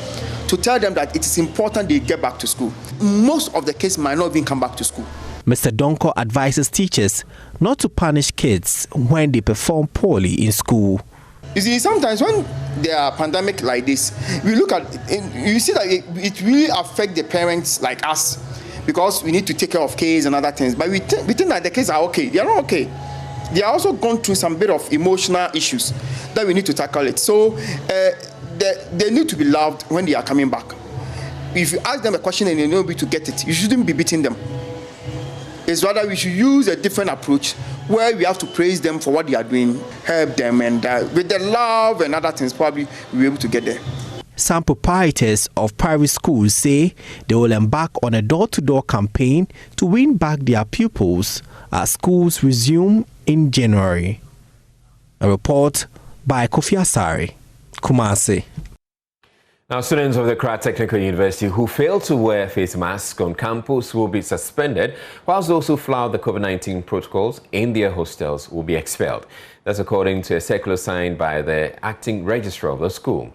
to tell them that it is important they get back to school. Most of the kids might not even come back to school. Mr. Donko advises teachers not to punish kids when they perform poorly in school. You see, sometimes when there are pandemic like this, we look at you see that it really affects the parents like us, because we need to take care of kids and other things. But we think that the kids are okay. They are not okay. They are also gone through some bit of emotional issues that we need to tackle it. So they need to be loved when they are coming back. If you ask them a question and they know to get it, you shouldn't be beating them. It's rather we should use a different approach where we have to praise them for what they are doing, help them, and with the love and other things, probably we'll be able to get there. Some proprietors of private schools say they will embark on a door-to-door campaign to win back their pupils as schools resume in January. A report by Kofi Asare, Kumasi. Now, students of the Accra Technical University who fail to wear face masks on campus will be suspended, whilst those who flout the COVID-19 protocols in their hostels will be expelled. That's according to a circular signed by the acting registrar of the school.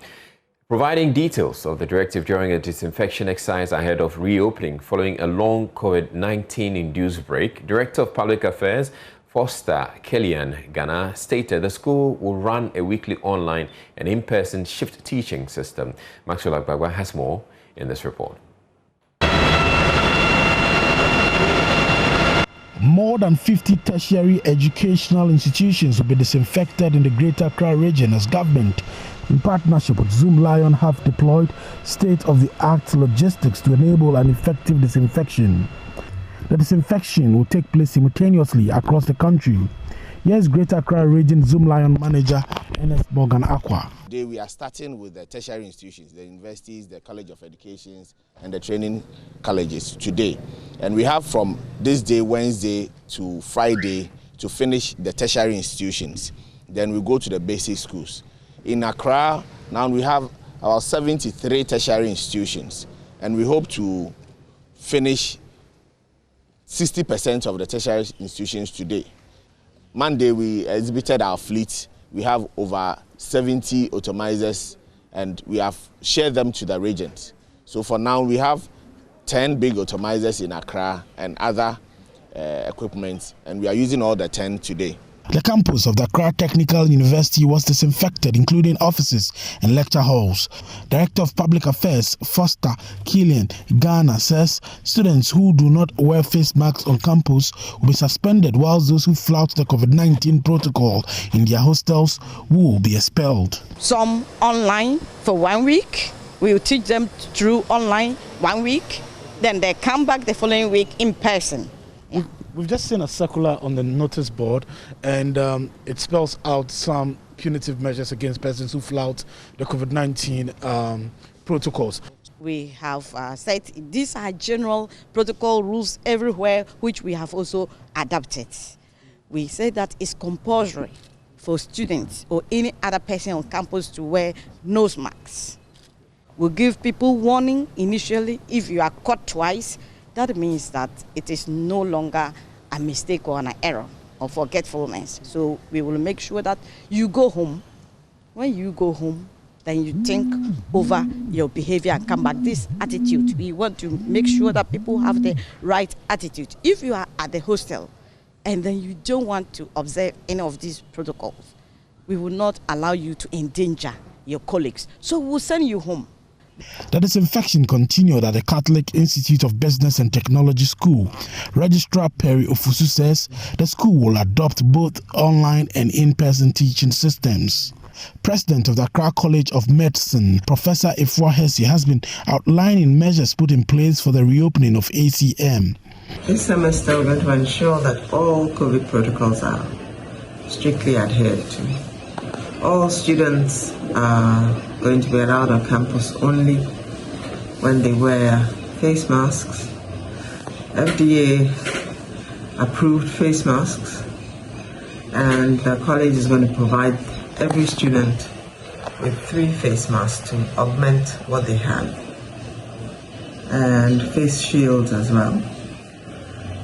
Providing details of the directive during a disinfection exercise ahead of reopening following a long COVID-19 induced break, Director of Public Affairs Foster Kellyan Ghana stated the school will run a weekly online and in-person shift teaching system. Maxwell Agbagba has more in this report. More than 50 tertiary educational institutions will be disinfected in the Greater Accra region as government, in partnership with Zoom Lion, have deployed state-of-the-art logistics to enable an effective disinfection. The disinfection will take place simultaneously across the country. Here's Greater Accra Region Zoom Lion Manager Ernest Morgan Aqua. Today we are starting with the tertiary institutions, the universities, the College of Education, and the training colleges today. And we have from this day, Wednesday to Friday, to finish the tertiary institutions. Then we go to the basic schools. In Accra, now we have about 73 tertiary institutions, and we hope to finish 60% of the tertiary institutions today. Monday, we exhibited our fleet. We have over 70 automizers, and we have shared them to the regions. So for now, we have 10 big automizers in Accra and other equipment, and we are using all the 10 today. The campus of the Accra Technical University was disinfected, including offices and lecture halls. Director of Public Affairs Foster Kellyan Ghana says students who do not wear face masks on campus will be suspended, whilst those who flout the COVID-19 protocol in their hostels will be expelled. Some online for 1 week. We will teach them through online 1 week. Then they come back the following week in person. Yeah. We've just seen a circular on the notice board, and it spells out some punitive measures against persons who flout the COVID-19 protocols. We have said these are general protocol rules everywhere, which we have also adopted. We say that it's compulsory for students or any other person on campus to wear nose masks. We'll give people warning initially. If you are caught twice, that means that it is no longer a mistake or an error or forgetfulness. So we will make sure that you go home. When you go home, then you think over your behavior and come back. This attitude, we want to make sure that people have the right attitude. If you are at the hostel and then you don't want to observe any of these protocols, we will not allow you to endanger your colleagues. So we'll send you home. The disinfection continued at the Catholic Institute of Business and Technology School. Registrar Perry Ofusu says the school will adopt both online and in-person teaching systems. President of the Accra College of Medicine, Professor Ifwa Hesse, has been outlining measures put in place for the reopening of ACM. This semester, we're going to ensure that all COVID protocols are strictly adhered to. All students are going to be allowed on campus only when they wear face masks, FDA approved face masks, and the college is going to provide every student with 3 face masks to augment what they have, and face shields as well.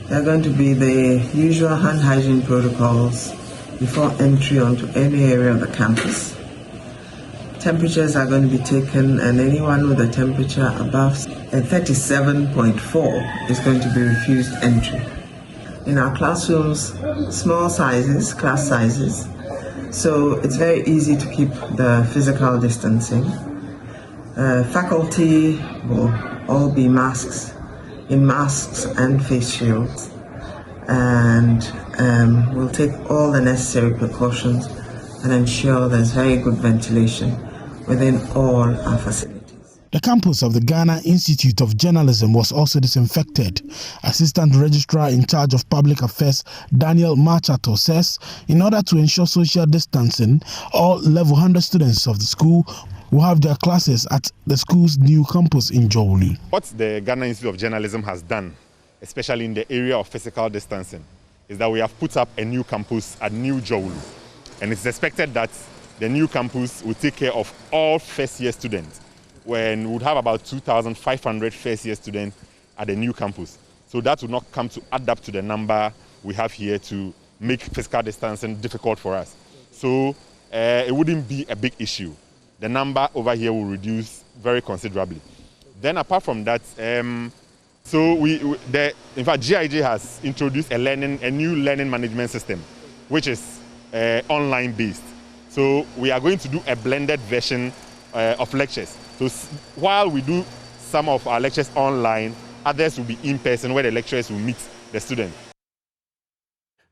There are going to be the usual hand hygiene protocols before entry onto any area of the campus. Temperatures are going to be taken, and anyone with a temperature above 37.4 is going to be refused entry. In our classrooms, small sizes, class sizes, so it's very easy to keep the physical distancing. Faculty will all be in masks and face shields, and we'll take all the necessary precautions and ensure there's very good ventilation within all our facilities. The campus of the Ghana Institute of Journalism was also disinfected. Assistant Registrar in charge of Public Affairs, Daniel Machato, says in order to ensure social distancing, all level 100 students of the school will have their classes at the school's new campus in Jowli. What the Ghana Institute of Journalism has done, especially in the area of physical distancing, is that we have put up a new campus at New Jowli. And it's expected that the new campus will take care of all first-year students, when we would have about 2,500 first-year students at the new campus. So that would not come to add up to the number we have here to make physical distancing difficult for us. So it wouldn't be a big issue. The number over here will reduce very considerably. Then apart from that, in fact, GIJ has introduced a new learning management system, which is online based. So we are going to do a blended version of lectures. So while we do some of our lectures online, others will be in person, where the lecturers will meet the students.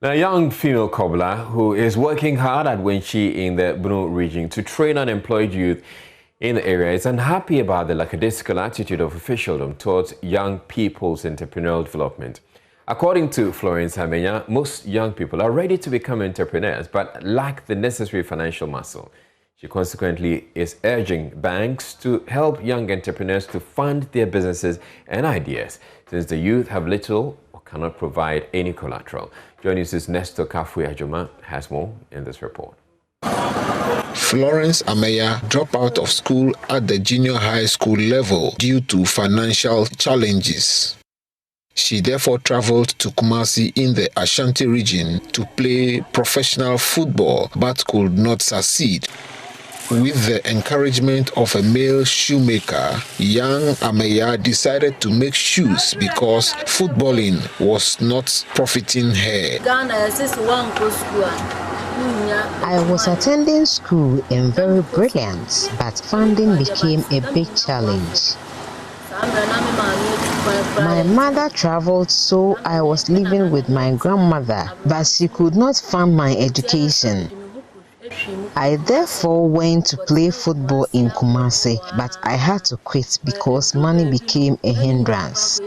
Now, a young female cobbler who is working hard at Wenchi in the Bunu region to train unemployed youth in the area is unhappy about the lackadaisical attitude of officialdom towards young people's entrepreneurial development. According to Florence Amenya, most young people are ready to become entrepreneurs but lack the necessary financial muscle. She consequently is urging banks to help young entrepreneurs to fund their businesses and ideas, since the youth have little or cannot provide any collateral. Joynews' Nestor Kafui Ajuma has more in this report. Florence Ameya dropped out of school at the junior high school level due to financial challenges. She therefore traveled to Kumasi in the Ashanti region to play professional football but could not succeed. With the encouragement of a male shoemaker, young Ameya decided to make shoes because footballing was not profiting her. I was attending school and very brilliant, but funding became a big challenge. My mother traveled, so I was living with my grandmother, but she could not fund my education. I therefore went to play football in Kumasi, but I had to quit because money became a hindrance.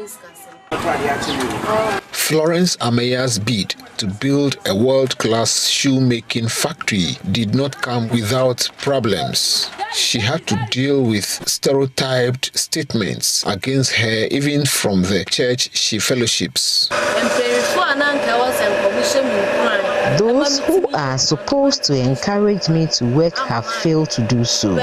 Florence Ameya's bid to build a world-class shoemaking factory did not come without problems. She had to deal with stereotyped statements against her even from the church she fellowships. Those who are supposed to encourage me to work have failed to do so.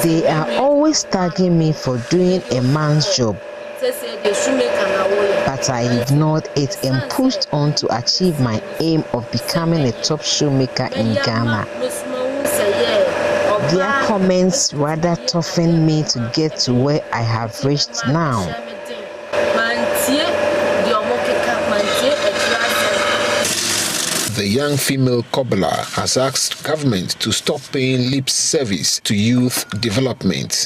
They are always tagging me for doing a man's job, but I ignored it and pushed on to achieve my aim of becoming a top shoemaker in Ghana. Their comments rather toughened me to get to where I have reached now. the young female cobbler has asked government to stop paying lip service to youth development.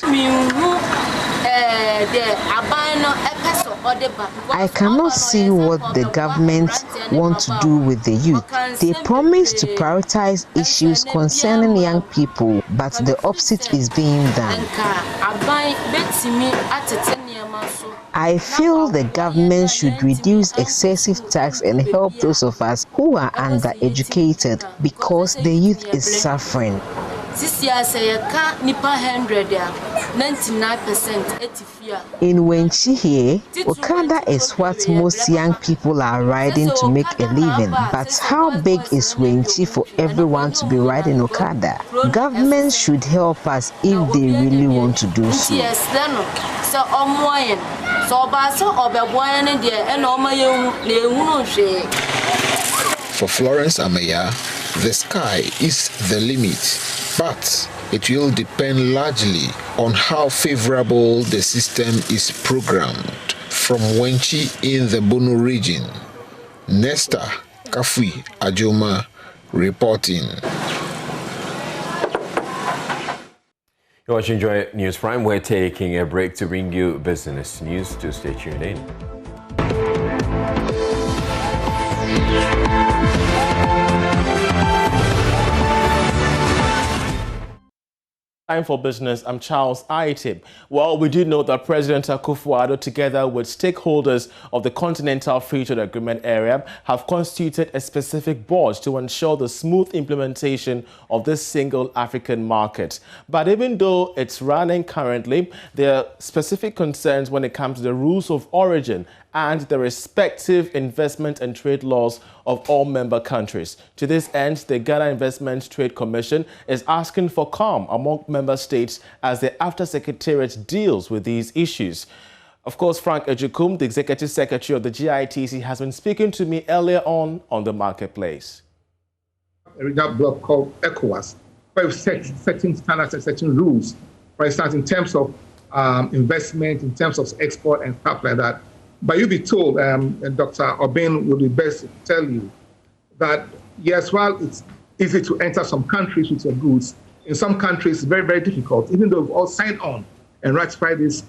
I cannot see what the government want to do with the youth. They promise to prioritize issues concerning young people, but the opposite is being done. I feel the government should reduce excessive tax and help those of us who are undereducated because the youth is suffering. In Wenchi here, Okada is what most young people are riding to make a living. But how big is Wenchi for everyone to be riding Okada? Government should help us if they really want to do so. For Florence Ameya, the sky is the limit, but it will depend largely on how favorable the system is programmed. From Wenchi in the Bono region, Nesta Kafui Ajoma reporting. You're watching Joy News Prime. We're taking a break to bring you business news. To stay tuned in. Time for business. I'm Charles Aitib. Well, we do know that President Akufo-Addo, together with stakeholders of the Continental Free Trade Agreement area, have constituted a specific board to ensure the smooth implementation of this single African market. But even though it's running currently, there are specific concerns when it comes to the rules of origin and the respective investment and trade laws of all member countries. To this end, the Ghana Investment Trade Commission is asking for calm among member states as the AFTA Secretariat deals with these issues. Of course, Frank Ejukum, the Executive Secretary of the GITC, has been speaking to me earlier on the marketplace. A regional bloc called ECOWAS, where we set certain standards and certain rules, for instance, in terms of investment, in terms of export and stuff like that. But you'll be told, and Dr. Obin will be best to tell you, that yes, while it's easy to enter some countries with your goods, in some countries it's very, very difficult, even though we've all signed on and ratified these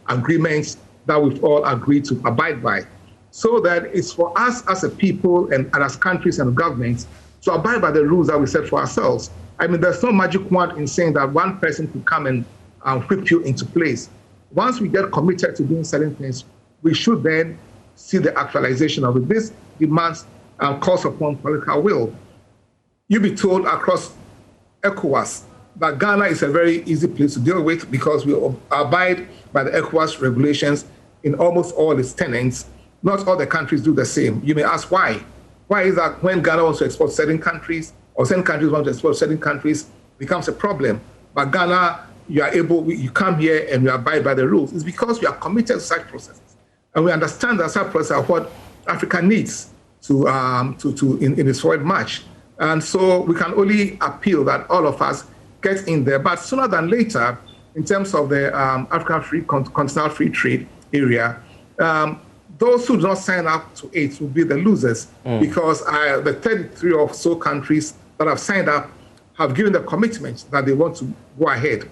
agreements that we've all agreed to abide by. So that it's for us as a people and as countries and governments to abide by the rules that we set for ourselves. I mean, there's no magic wand in saying that one person could come and whip you into place. Once we get committed to doing certain things, we should then see the actualization of it. This demands calls upon political will. You'll be told across ECOWAS that Ghana is a very easy place to deal with because we abide by the ECOWAS regulations in almost all its tenants. Not all the countries do the same. You may ask why. Why is that when Ghana wants to export certain countries or certain countries want to export certain countries, it becomes a problem. But Ghana, you come here and you abide by the rules. It's because we are committed to such processes. And we understand that such processes are what Africa needs in its forward march. And so we can only appeal that all of us get in there. But sooner than later, in terms of the African Continental Free Trade area, those who do not sign up to it will be the losers because the 33 or so countries that have signed up have given the commitment that they want to go ahead.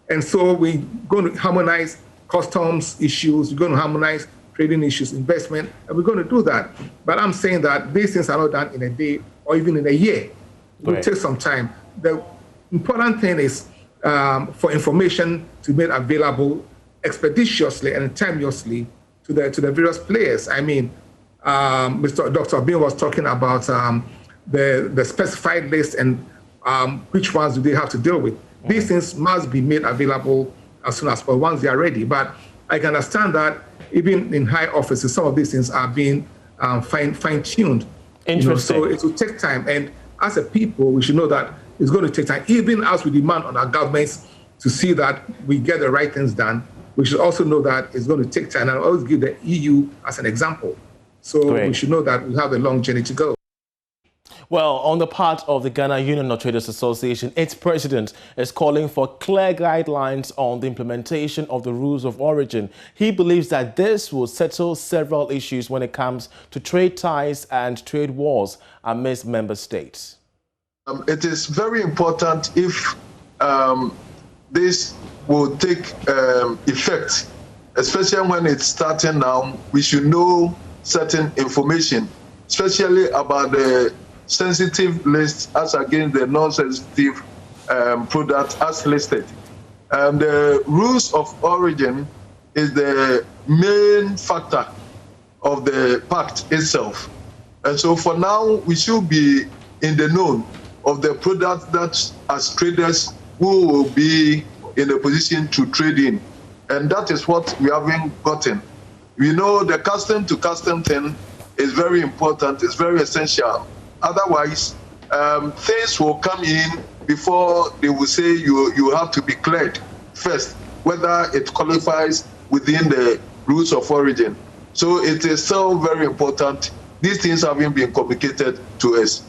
And so we're going to harmonize customs issues, we're going to harmonize trading issues, investment, and we're going to do that. But I'm saying that these things are not done in a day or even in a year. It will take some time. The important thing is for information to be made available expeditiously and timeously to the various players. I mean, Dr. Bin was talking about the specified list and which ones do they have to deal with. These things must be made available as soon as possible once they are ready. But I can understand that even in high offices, some of these things are being fine-tuned. Interesting. So it will take time. And as a people, we should know that it's going to take time, even as we demand on our governments to see that we get the right things done. We should also know that it's going to take time. And I always give the EU as an example. So we should know that we have a long journey to go. Well, on the part of the Ghana Union of Traders Association, its president is calling for clear guidelines on the implementation of the rules of origin. He believes that this will settle several issues when it comes to trade ties and trade wars amidst member states. It is very important if this will take effect, especially when it's starting now. We should know certain information, especially about the sensitive list as against the non-sensitive product as listed. The rules of origin is the main factor of the pact itself. And so for now, we should be in the know of the products that as traders who will be in a position to trade in. And that is what we haven't gotten. We know the custom to custom thing is very important, it's very essential. Otherwise, things will come in before they will say you have to be cleared first, whether it qualifies within the rules of origin. So it is still very important. These things haven't been communicated to us.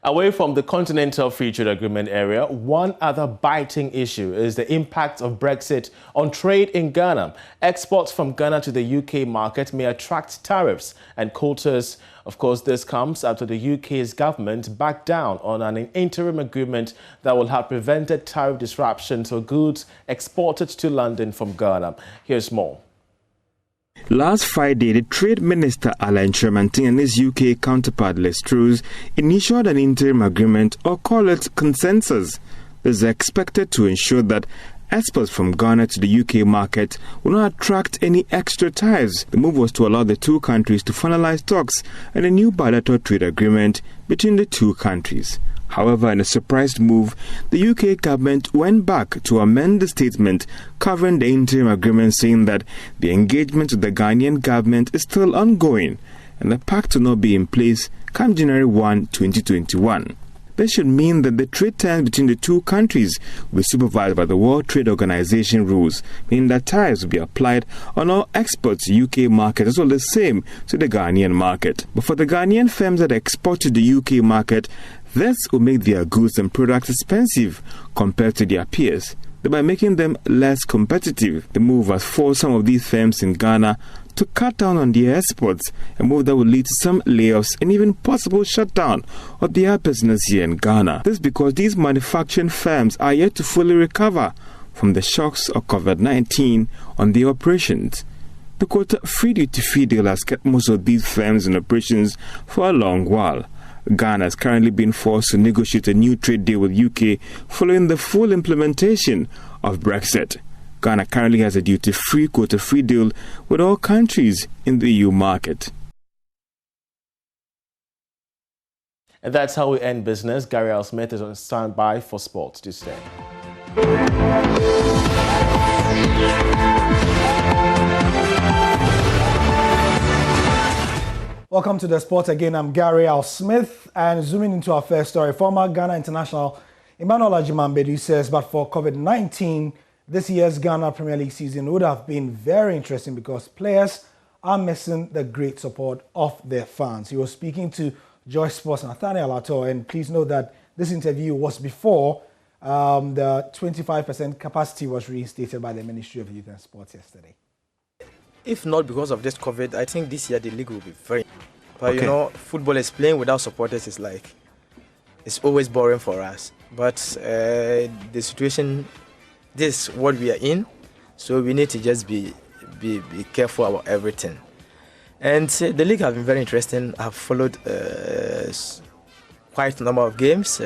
Away from the Continental Free Trade Agreement area, one other biting issue is the impact of Brexit on trade in Ghana. Exports from Ghana to the UK market may attract tariffs and quotas. Of course, this comes after the UK's government backed down on an interim agreement that will have prevented tariff disruptions for goods exported to London from Ghana. Here's more. Last Friday, the Trade Minister Alain Tremantin and his UK counterpart Les Truss initiated an interim agreement, or call it consensus. This is expected to ensure that exports from Ghana to the UK market will not attract any extra tariffs. The move was to allow the two countries to finalize talks and a new bilateral trade agreement between the two countries. However, in a surprise move, the UK government went back to amend the statement covering the interim agreement, saying that the engagement with the Ghanaian government is still ongoing and the pact will not be in place come January 1, 2021. This should mean that the trade terms between the two countries will be supervised by the World Trade Organization rules, meaning that tariffs will be applied on all exports to the UK market as well as the same to the Ghanaian market. But for the Ghanaian firms that export to the UK market, this will make their goods and products expensive compared to their peers, thereby making them less competitive. The move has forced some of these firms in Ghana to cut down on their exports, a move that will lead to some layoffs and even possible shutdown of their business here in Ghana. This is because these manufacturing firms are yet to fully recover from the shocks of COVID-19 on their operations. The quota-free duty-free deal has kept most of these firms in operations for a long while. Ghana is currently being forced to negotiate a new trade deal with UK following the full implementation of Brexit. Ghana currently has a duty-free, quota-free deal with all countries in the EU market. And that's how we end business. Gary L. Smith is on standby for sports. Do stay. Welcome to the sport again. I'm Gary L. Smith, and zooming into our first story, former Ghana international Emmanuel Agyemangbedu says, but for COVID-19, this year's Ghana Premier League season would have been very interesting because players are missing the great support of their fans. He was speaking to Joy Sports' Nathaniel Ato, and please note that this interview was before the 25% capacity was reinstated by the Ministry of Youth and Sports yesterday. If not because of this COVID, I think this year the league will be very... But you know, football is playing without supporters is like... It's always boring for us. But the situation, this is what we are in. So we need to just be careful about everything. And the league has been very interesting. I've followed quite a number of games.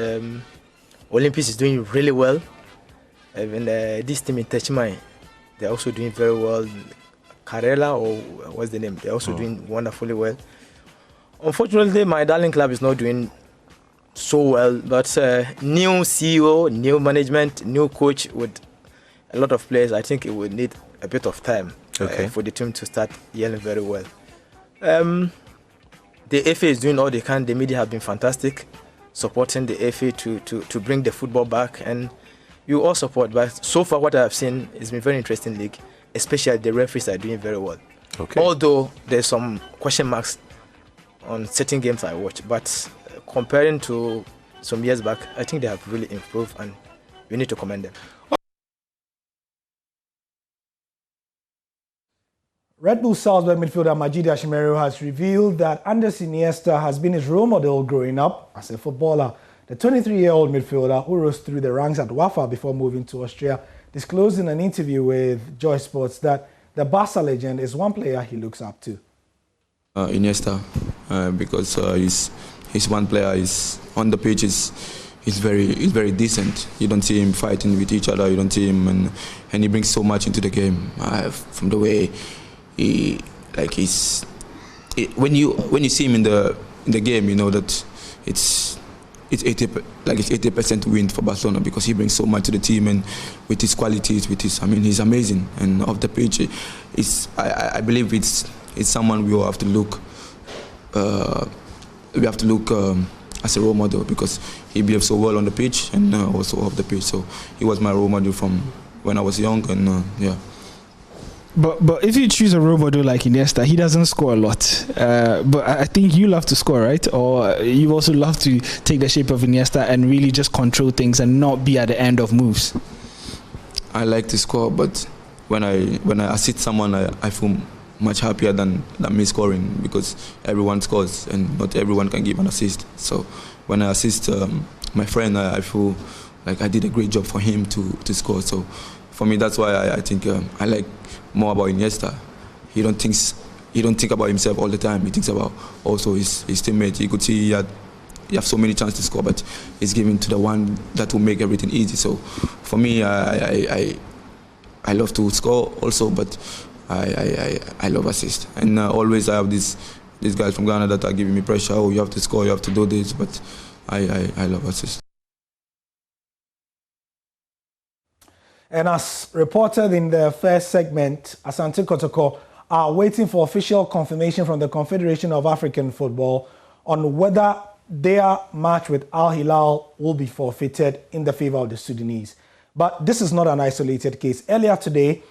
Olympics is doing really well. Even this team in Techimai, they're also doing very well. Karela, or what's the name? They're also doing wonderfully well. Unfortunately, my darling club is not doing so well, but new CEO, new management, new coach with a lot of players, I think it would need a bit of time for the team to start yelling very well. The FA is doing all they can. The media have been fantastic, supporting the FA to bring the football back, and you all support. But so far, what I have seen has been very interesting league. Especially the referees are doing very well. Although there's some question marks on certain games I watch, but comparing to some years back, I think they have really improved, and we need to commend them. Red Bull Salzburg midfielder Majid Ashimeru has revealed that Andres Iniesta has been his role model growing up as a footballer. The 23-year-old midfielder, who rose through the ranks at Wafa before moving to Austria, disclosed in an interview with Joy Sports that the Barca legend is one player he looks up to. Iniesta, because he's one player. He's on the pitch. He's very decent. You don't see him fighting with each other. You don't see him, and he brings so much into the game. From the way when you see him in the game, you know that it's 80% win for Barcelona, because he brings so much to the team, and with his qualities, he's amazing. And off the pitch, I believe it's someone we all have to look. We have to look as a role model, because he behaves so well on the pitch and also off the pitch. So he was my role model from when I was young, and yeah. But if you choose a role model like Iniesta, he doesn't score a lot. But I think you love to score, right? Or you also love to take the shape of Iniesta and really just control things and not be at the end of moves. I like to score, but when I assist someone, I feel much happier than me scoring, because everyone scores and not everyone can give an assist. So when I assist my friend, I feel like I did a great job for him to score. So for me, that's why I think I like more about Iniesta. He don't think about himself all the time. He thinks about also his teammates. You could see he have so many chances to score, but he's giving to the one that will make everything easy. So for me, I love to score also, but I love assist. And always I have these guys from Ghana that are giving me pressure. Oh, you have to score, you have to do this, but I love assist. And as reported in the first segment, Asante Kotoko are waiting for official confirmation from the Confederation of African Football on whether their match with Al Hilal will be forfeited in the favor of the Sudanese. But this is not an isolated case. Earlier today,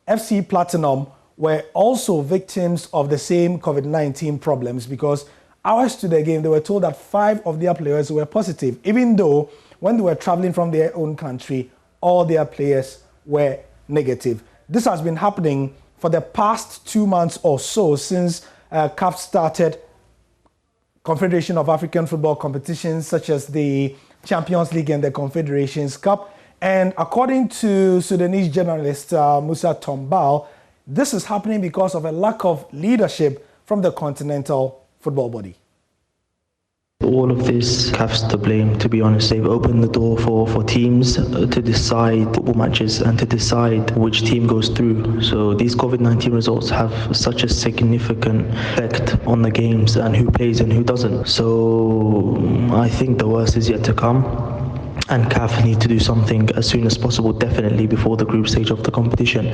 FC Platinum were also victims of the same COVID-19 problems, because hours to the game, they were told that 5 of their players were positive, even though when they were traveling from their own country, all their players were negative. This has been happening for the past 2 months or so since CAF started Confederation of African Football competitions such as the Champions League and the Confederations Cup. And according to Sudanese journalist Musa Tombal, this is happening because of a lack of leadership from the continental football body. All of this, CAF's to blame, to be honest. They've opened the door for teams to decide football matches and to decide which team goes through. So these COVID-19 results have such a significant effect on the games and who plays and who doesn't. So I think the worst is yet to come. And CAF need to do something as soon as possible, definitely before the group stage of the competition.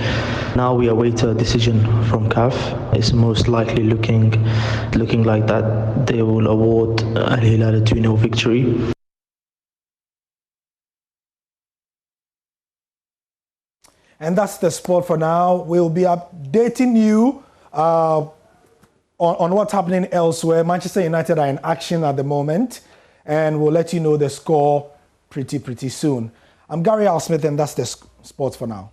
Now we await a decision from CAF. It's most likely looking like that they will award Al Hilal a 2-0 victory. And that's the sport for now. We'll be updating you on what's happening elsewhere. Manchester United are in action at the moment, and we'll let you know the score pretty soon. I'm Gary Al Smith, and that's the sports for now.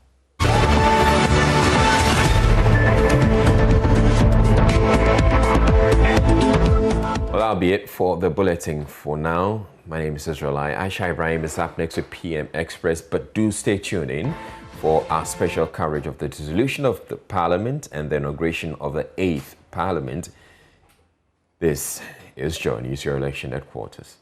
Well, that'll be it for the bulletin for now. My name is Israelai. Aisha Ibrahim is up next with PM Express, but do stay tuned in for our special coverage of the dissolution of the Parliament and the inauguration of the 8th Parliament. This is Joynews, your election headquarters.